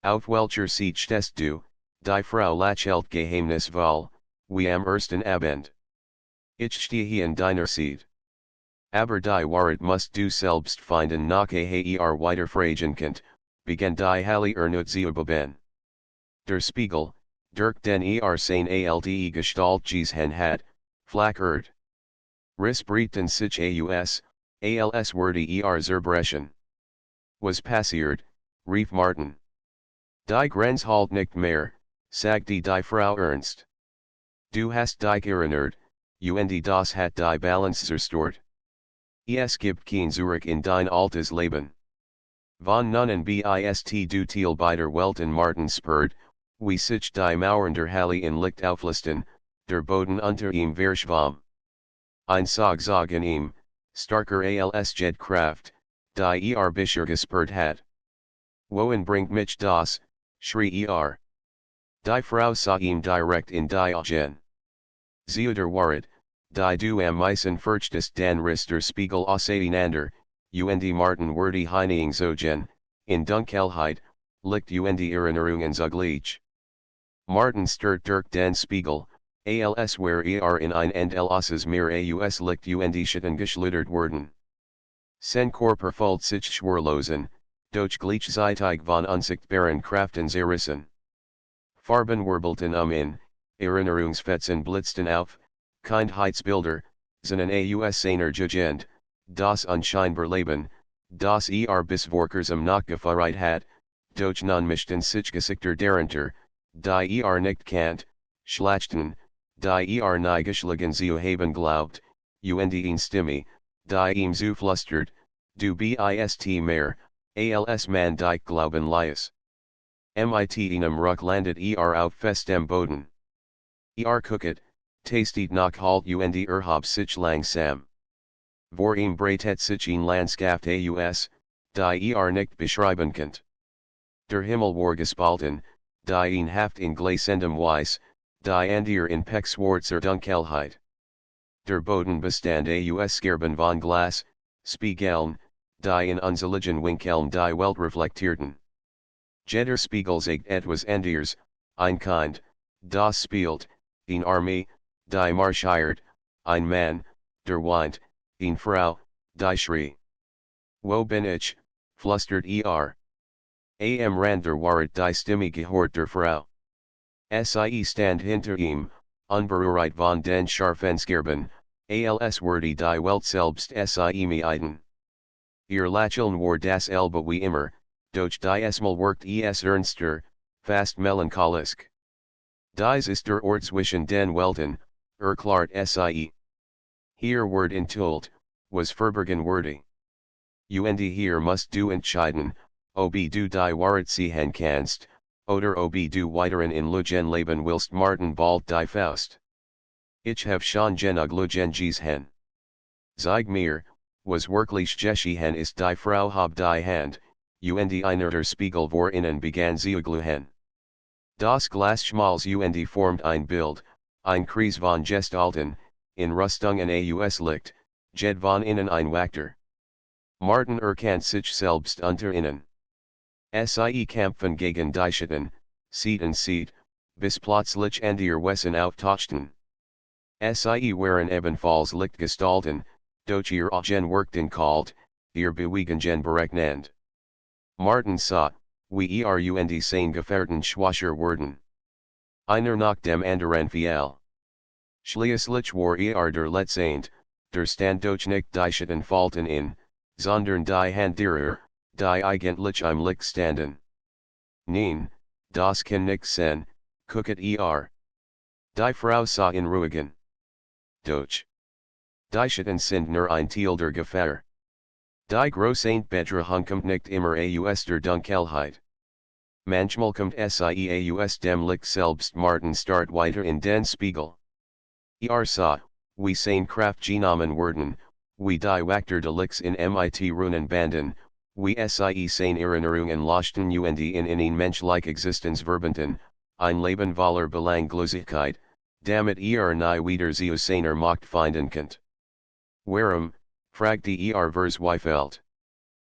Auf welcher Seite stehst du, die Frau lächelte geheimnisvoll, wie am ersten Abend. Ich stehe in deiner Seite. Aber die Wahrheit musst du selbst finden nach weiter fragen könnt, begann die Halle nicht zu beben. Der Spiegel, direkt den sein alte Gestalt gesehen hat, flackert. Risbrieten sich als wurde zerbrechen. Was passiert, rief Martin. Die Grenz halt nicht mehr, sagte die Frau ernst. Du hast dich erinnert, und das hat die Balance zerstört. Es gibt kein Zurück in dein altes Leben. Von nun bist du Teil beider Welten Martin spürt, wie sich die Mauern der Halle in Licht auflisten, der Boden unter ihm verschwamm. Ein Zog in ihm, starker als Kraft, die bisher gespürt hat. Wohin bringt mich das, schrie Die Frau sah ihm direkt in die Augen. Der Wahrheit, die du am meisten fürchtest den Riss der Spiegel auseinander, und Martin wurde hineingezogen, in Dunkelheit, licht und Erinnerungen zugleich. Martin stört durch den Spiegel, als wär in ein endloses Meer aus Licht und Schatten geschlittert worden. Sein Körper fühlt sich schwerlosen, doch gleichzeitig von unsichtbaren Kraften zerrissen. Farben wirbelten ihn, Erinnerungsfetzen blitzten auf, Kindheitsbilder, seinen aus seiner Jugend, das unscheinbar Leben, das bis vor kurzem noch gefeiert hat, doch nun mischten sich Gesichter darunter, die nicht kannt, schlachten, die nie geschlagen zu haben glaubt, und ihn Stimme, die ihm zuflüstert, du bist mehr, als man dich glauben lies. Mit einem Ruck landet auf festem Boden. Gucket, tastet noch halt und hab sich langsam. Vor ihm breitet sich ein Landschaft aus, die nicht beschreiben könnt. Der Himmel war gespalten, die ihn haft in gleißendem Weiß, die andere in pechschwarzer Dunkelheit. Der Boden bestand aus Scherben von Glas, Spiegeln, die in unzähligen Winkeln die Welt reflektierten. Jeder Spiegel sagt etwas anderes, ein Kind, das spielt, eine Armee, die marschiert, ein Mann, der weint, eine Frau, die schrie. Wo bin ich, flüstert Am Rand der Wahrheit die Stimme gehört der Frau. Sie stand hinter ihm, unberührt von den scharfen Scherben, als würde die Welt selbst sie meiden. Ihr Lächeln war dasselbe wie immer, doch die Mal wirkt es ernster, fast melancholisch. Dies ist der Ort zwischen den Welten, erklärt sie. Hier wird enthüllt, was verborgen wurde. Und hier musst du entscheiden, ob du die Wahrheit sehen kannst, oder ob du weiteren in Lügen leben willst Martin bald die Faust. Ich habe schon genug Lügen gesehen. Zeig mir, was wirklich geschehen ist die Frau hab die Hand, und einer der Spiegel vor innen begann zu glühen. Das Glas schmalz und formt ein Bild, ein Kreis von Gestalten, in Rüstungen aus Licht, jed von innen ein Wachter. Martin erkannt sich selbst unter innen. Sie kämpfen gegen die Schatten, Seed, bis plötzlich andere Wesen auftauchten. Sie waren ebenfalls Lichtgestalten, Doch ihr Agen worked in called, ihr Bewegungen berechnend. Martin sa, wie und sein Gefährten schwacher werden. Einer nach dem anderen fiel. Schließlich war der Letzend, der Stand doch nicht die Schatten falten in, sondern die Handierer, die eigentlich im Licht standen. Nein, das kann nicht sein, gucket Die Frau sah in Ruhigen. Doch. Die Schatten sind nur ein Teil der Gefahr. Die große Bedrohung kommt nicht immer aus der Dunkelheit. Manchmal kommt sie aus dem Licht selbst. Martin start weiter in den Spiegel. Sah, wie sein Kraft genommen werden, wie die Wachter de Licks in mit Runen banden, wie sie sein Erinnerungen lachten und in einen menschliche Existenz verbanden, ein Leben voller Belanglosigkeit, damit nie wieder zu seiner Macht finden könnt. Warum, fragte verzweifelt.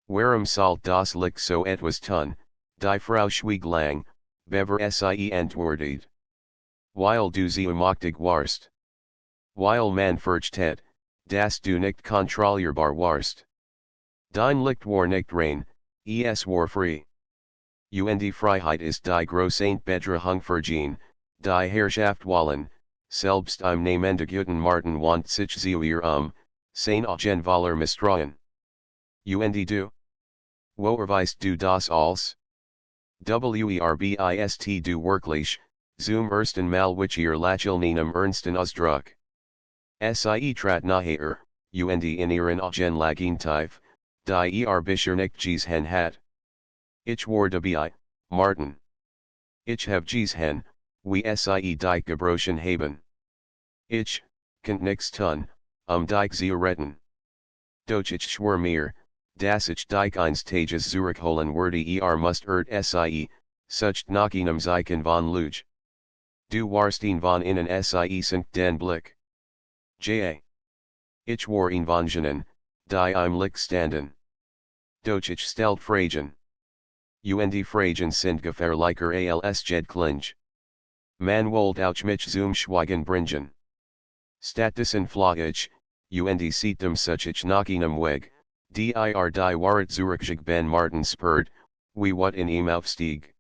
Warum sollt das Licht so etwas tun, die Frau schwieg lang, bever sie antwortet. Weil du so machtig warst. Weil man fürchtet, dass du nicht kontrollierbar warst. Dein Licht war nicht rein, es war frei. Und Freiheit ist die große Bedrohung für die Herrschaft wollen, selbst im Namen der guten Martin want sich zu sein Agen voller misstrauen. Und du? Wo erweist du das als? Werbist du wirklich, zum ersten Mal wichtiger lächeln ernsten Ausdruck. Sie trat naher, und in ihren Agen lagen tief, die bisher nicht gesehen hat. Ich war dabei, Martin. Ich hab gesehen, wie sie dich gebrochen haben. Ich, kann nichts tun, dich zu retten. Doch ich schwör mir, dass ich dich eines Tages zurückholen werde must sie, sucht nach einem Zeichen von Luge. Du warst ihn von innen sie sinkt den Blick. Ich war ihn von jenen, die im Licht standen. Doch ich stellt Fragen. Und Fragen sind gefährlicher als Klinge. Man wollt auch mich zum Schweigen bringen. Stattdessen floh ich, und sieht such ich nach einem Weg, die Wahrheit zurückzog ben Martin spurt, wie wat in ihm aufstieg.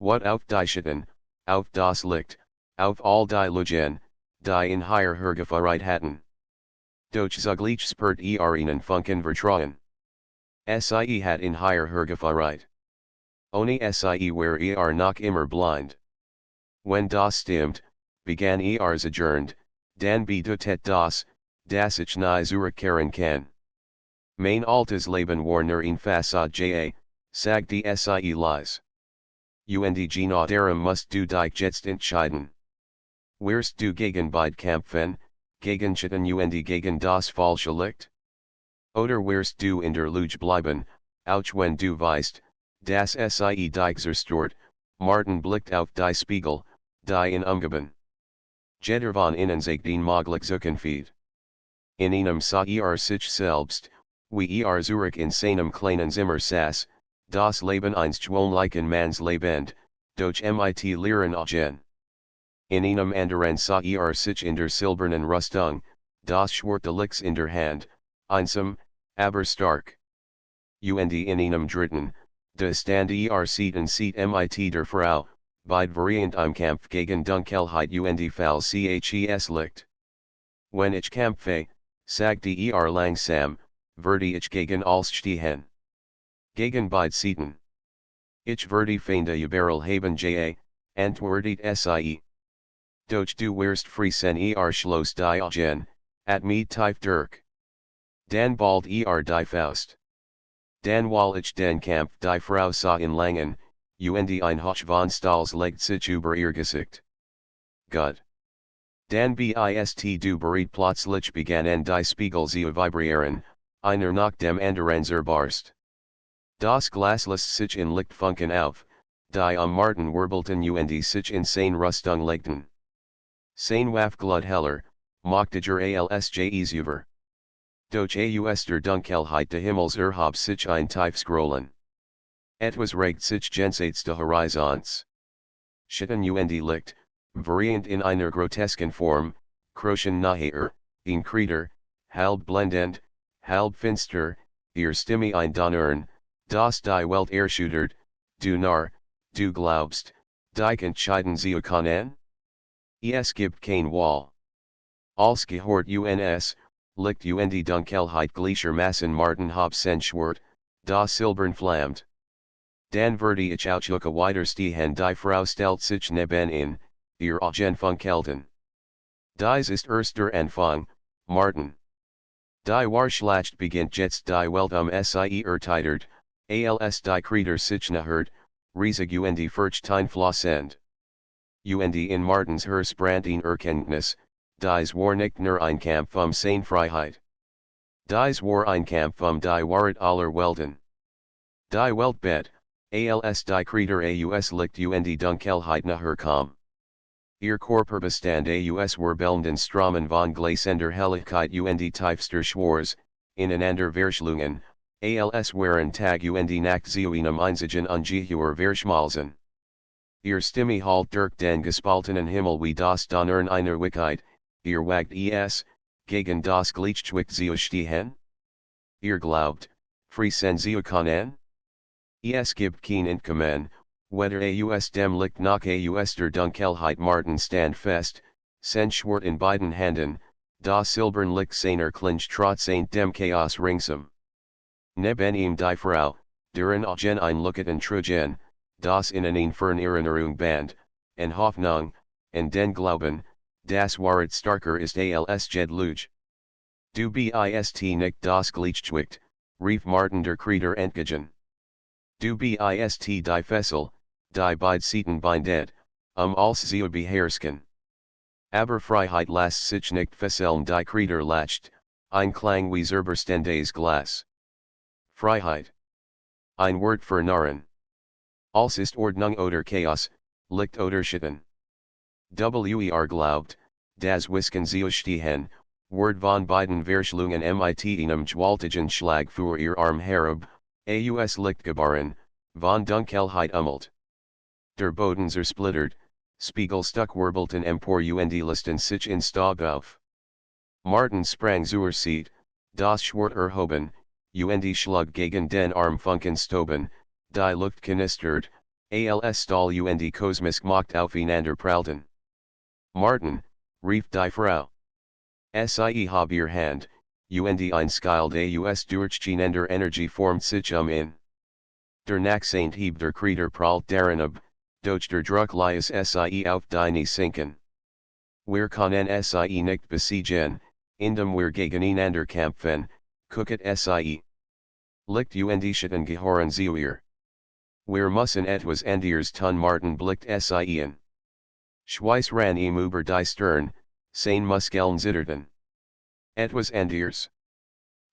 Wat auf die Schatten, auf das Licht, auf all die Lügen, die in higher Hergefahrheit hatten. Doch zugleich spurt ihnen Funken vertrauen. Sie hat in higher Hergefahrheit. Ohne sie wär noch immer blind. Wenn das stimmt, begann adjourned, dann bedeutet das, dass ich nie zurückkehren kann. Mein altes Leben war nur ein Fassade, sagte sie leise. Und genau darum musst du dich jetzt entscheiden. Wirst du gegen beide kämpfen, gegen Schatten und gegen das falsche Licht? Oder wirst du in der Lüge bleiben, auch wenn du weißt, dass sie dich zerstört? Martin blickt auf die Spiegel, die ihn umgeben. Jeder von ihnen sagt den möglich Zukunft. In einem sah sich selbst, wie zurück in seinem kleinen Zimmer saß, das Leben einst gewöhnlichen Manns Lebend, doch mit leeren Augen. In einem anderen sah sich in der silbernen Rüstung, das schwerte Lichts in der Hand, einsam, aber stark. Und in einem dritten, da stand sieht mit der Frau, beide variant im Kampf gegen Dunkelheit und falsches Licht. Wenn ich kämpfe, sagte langsam, werde ich gegen alles stehen. Gegen beide Seiten. Ich werde Feinde überall haben antwortet sie. Doch du wirst frei sein schloss die Augen, at me tief durch. Dan bald die Faust. Dan wall ich den Kampf die Frau sah in Langen, und ein Hoch von Stahls legt sich über ihr Gesicht. Gut. Dan bist du bereit plötzlich begannen die Spiegel zu vibrieren, einer nach dem anderen zerbarst. Das Glas lässt sich in Lichtfunken auf, die Martin wirbelten und sich in sein Rüstung legten. Sein Wafglut heller, machtiger als über. Doch aus der Dunkelheit de Himmels erhob sich ein tief scrollen. Etwas regt sich jenseits de Horizons. Schatten und Licht, variant in einer grotesken Form, krochen nachher, in Kreter, halb blendend, halb finster, ihr Stimme ein Donnern, das die Welt erschüttert, du Narr, du glaubst, dich entscheiden zu können? Es gibt kein Wall. Als gehört uns, liegt und Dunkelheit gleichermaßen Martin Hobson Schwert, das Silbern flammt. Dan werde ich Ausdrücke widerstehen die Frau stellt sich neben in, ihr Augen funkelten. Dies ist erster Anfang, Martin. Die Warschlacht beginnt jetzt die Welt sie erteilt, als die Krieger sich nachhört, riesig und furchteinflößend flossend. Und in Martins Hersbrand in Erkenntnis, dies war nicht nur ein Kampf seine Freiheit. Dies war ein Kampf die Wahrheit aller Welten. Die Welt Bett, als die Krieger aus Licht und Dunkelheit nachherkam. Ihr Körperbestand aus war blenden Strom von gleißender Helligkeit und tiefster Schwarz, ineinander Verschlungen, als waren Tag und Nacht zu einem einzigen ungeheuer Verschmalzen. Ihr Stimme halt durch den gespaltenen Himmel wie das Donnern einer Wickheit, ihr wagt gegen das Gleichgewicht zu stehen? Ihr glaubt, frei sein zu können? Es gibt kein Entkommen, weder aus dem Licht noch aus der Dunkelheit Martin stand fest, sein Schwert in beiden Händen, das silbern Licht seiner Klinge trotz dem Chaos ringsum. Neben ihm die Frau, deren Augen ein Lucketen trugen, das Innen fern Erinnerung band, en Hoffnung, en den Glauben, das Wahrheit starker ist als jedluge. Du bist nicht das Gleichgewicht, rief Martin der Krieger entgegen. Du bist die Fessel, die beide Seiten bindet, als zu beherrschen. Aber Freiheit lässt sich nicht fesseln die Krieger lacht, ein Klang wie zerberstendes Glas. Freiheit. Ein Wort für Narren. Als ist Ordnung oder Chaos, Licht oder Schatten. Glaubt, das Wisken zu stehen, Wort von beiden Verschlungen mit einem gewaltigen Schlag für ihr Arm herab, aus Lichtgebaren, von Dunkelheit Der Boden zersplittert, Spiegelstück wirbelten empor und listen sich in Staub auf. Martin sprang zur Seite, das Schwert erhoben, und schlug gegen den Arm funken Stoben, die Luft knistert, als Stahl und Kosmisk macht aufeinander prallten. Martin, rief die Frau. Sie hab ihr Hand, und ein Skilde aus durchgehender Energie formt sich in. Der Nachsaint Heb der Krieger prallt daran ab, durch der Druck lies sie auf die sinken. Wir können sie nicht besiegen, indem wir gegeneinander kämpfen, gucket sie. Licht und Schatten gehören zu ihr. Wir müssen etwas anderes tun Martin blickt sie in. Schweiß ran ihm über die Stirn, seine Muskeln zitterten. Etwas anderes.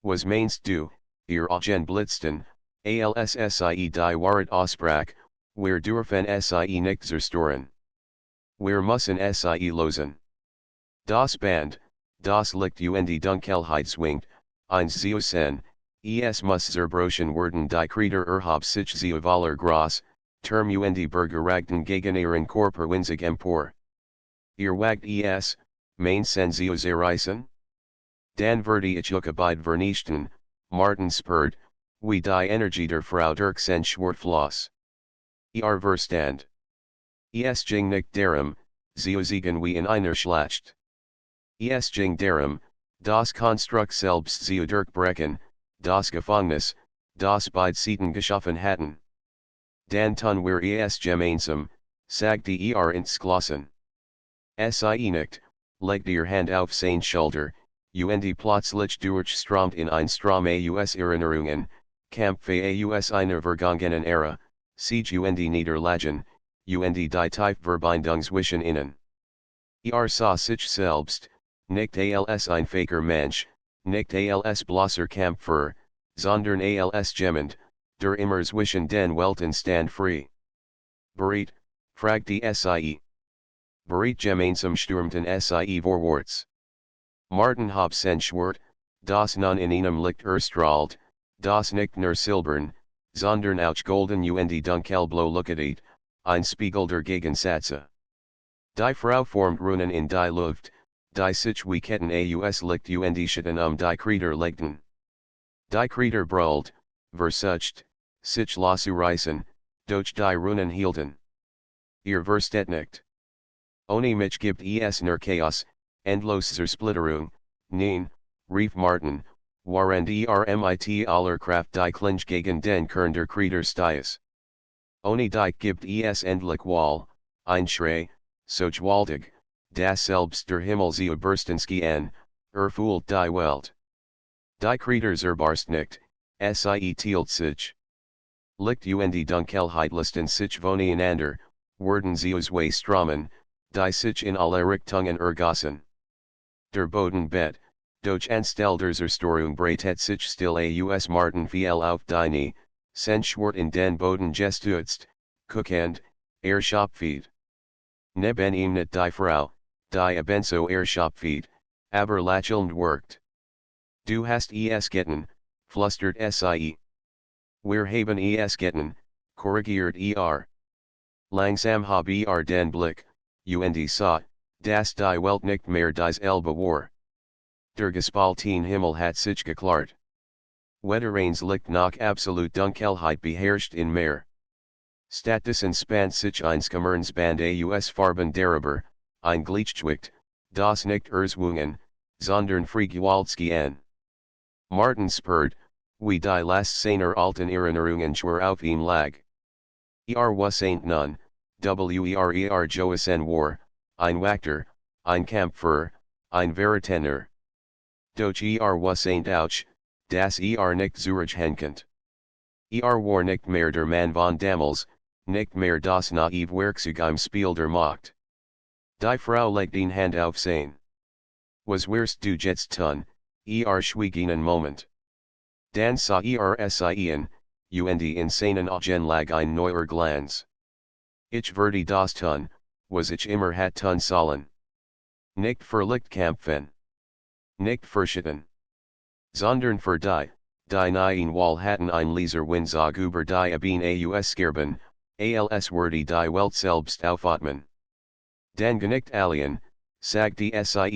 Was meinst du, ihr Augen blitzten, als sie die Wahrheit aussprach, wir dürfen sie nicht zerstören. Wir müssen sie losen. Das Band, das Licht und Dunkelheit swingt, eins zu sein, es muss zerbrochen werden die Krieger erhob sich zu voller Gras, Term und Bergeragten gegen ihren Körper winzig empor. Ihr wagt mein sen zu zerreißen? Dan werde ich abide vernichten, Martin spurt, wie die Energie der Frau durch sein Schwert floss. Verstand. Es ging nicht darum, zu siegen wie in einer Schlacht. Es ging darum, das Konstrukt selbst zu durchbrechen, das Gefängnis, das beide Seiten geschaffen hatten. Dan tun wir es gemeinsam, sagte ins Glossen. Sie nicht, legt ihr Hand auf sein Schulter, und plötzlich durchströmt in ein Strom aus Erinnerungen, Kämpfe aus einer vergangenen Ära, Siege und Niederlagen, und die Tiefverbindung zwischen ihnen. Sah sich selbst, nicht als ein faker Mensch, nicht als blosser Kämpfer, sondern als jemand, der immer zwischen den Welten stand frei. Bereit, fragte sie. Bereit gemeinsam stürmten sie vorwärts. Martin hab sein Schwert, das nun in einem Licht erstrahlt, das nicht nur silbern, sondern auch golden und dunkelblau leuchtet, ein Spiegel der Gegensatze. Die Frau formt Runen in die Luft, die sich wie Ketten aus licht und die Krieger legten. Die Krieger brüllt, versucht, sich loszureißen, doch die Runen hielten. Ihr verstet nicht. Ohne mich gibt es nur Chaos, endlos Zersplitterung, nein, rief Martin, während mit aller Kraft die Klinge gegen den Kern der Krieger stieß. Ohne dich gibt es endlich Wall, ein Schrei, so gewaltig, dass selbst der Himmel sie überstensky an, erfüllt die Welt. Die Krieger zerbarst nicht, teilt sich. Licht und Dunkelheit lasten sich voneinander, werden sie zwei Strömen, die sich in alle Richtungen ergossen. Der Boden Bett, durch Anstell Zerstörung breitet sich still aus Martin viel auf die Senschwort in den Boden gestützt, guckend, Schopfeed. Neben ihm nicht die Frau, die ebenso Schopfeed, aber lächelnd wirkt. Du hast es getan, flüstert sie. Wir haben es getan, korrigiert Langsam habe den Blick, und sah, dass die Welt nicht mehr dieselbe war. Der gespaltene Himmel hat sich geklart. Weder eins Licht noch absolut Dunkelheit beherrscht in mehr. Stattdessen spannt sich ein Skimmernsband aus Farben darüber, ein Gleichgewicht, das nicht erzwungen, sondern frei gewaltsky an. Martin spürt, wie die last seiner alten Erinnerungen schwer auf ihm lag. Was ain't nun, Joasen war, ein Wachter, ein Kämpfer, ein Veritener. Doch was ain't auch, das nicht zurückhenkend. War nicht mehr der Mann von damals, nicht mehr das naive Werkzeug im Spiel der Macht. Die Frau legt ihn Hand auf sein. Was wirst du jetzt tun, schwieg einen Moment. Dan sah sien, und in seinen Augen lag ein neuer Glanz. Ich werde das tun, was ich immer hat tun sollen. Nicht für Lichtkämpfen. Nicht verschütten. Sondern für die neuen Wall hatten ein Leser Winzog über die Abin aus Skerben, als werde die Welt selbst aufatmen. Den genickt alien, sagt die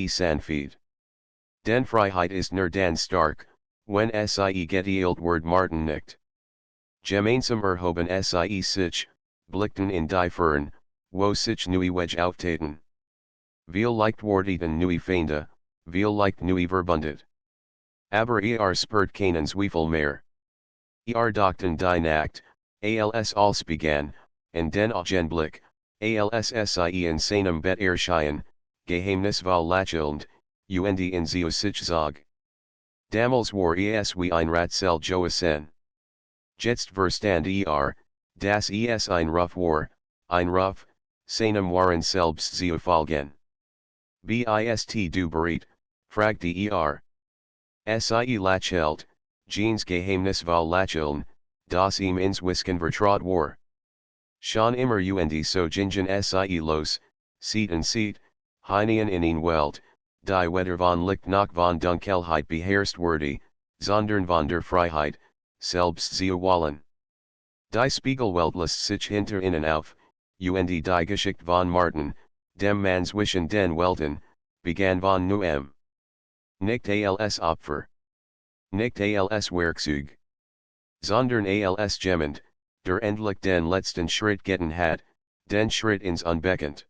sanfeed. Den Freiheit ist nur dan stark, wenn geteilt word Martin nicht. Gemeinsam erhoben sich, blickten in die Fern, wo sich neue Wege auftaten. Viel leicht wordeten neue Feinde, viel leicht neue Verbundet. Aber spürt keinen Zweifel mehr. Dachten die Nacht, als begann, und den Augenblick, in seinem Bett erschien, geheimnisvoll lächelnd, und in sich zog. Damals war wie ein Rätsel Joasen. Jetzt verstand dass ein Ruf war, ein Ruf, seinem waren selbst zu folgen. Bist du bereit, fragte Sie lächelt, jeans geheimnisvoll lächeln, das ihm ins Wisken vertraut war. Schon immer und so gingen sie los, sieht, hinein in een Welt, die weder von Licht noch von Dunkelheit beherrscht wurde, sondern von der Freiheit, selbst zu wollen. Die Spiegelwelt lässt sich hinter innen auf, und die Geschichte von Martin, dem Mann zwischen den Welten, begann von neuem. Nicht als Opfer. Nicht als Werkzeug. Sondern als jemand, der endlich den letzten Schritt getan hat, den Schritt ins Unbekannt.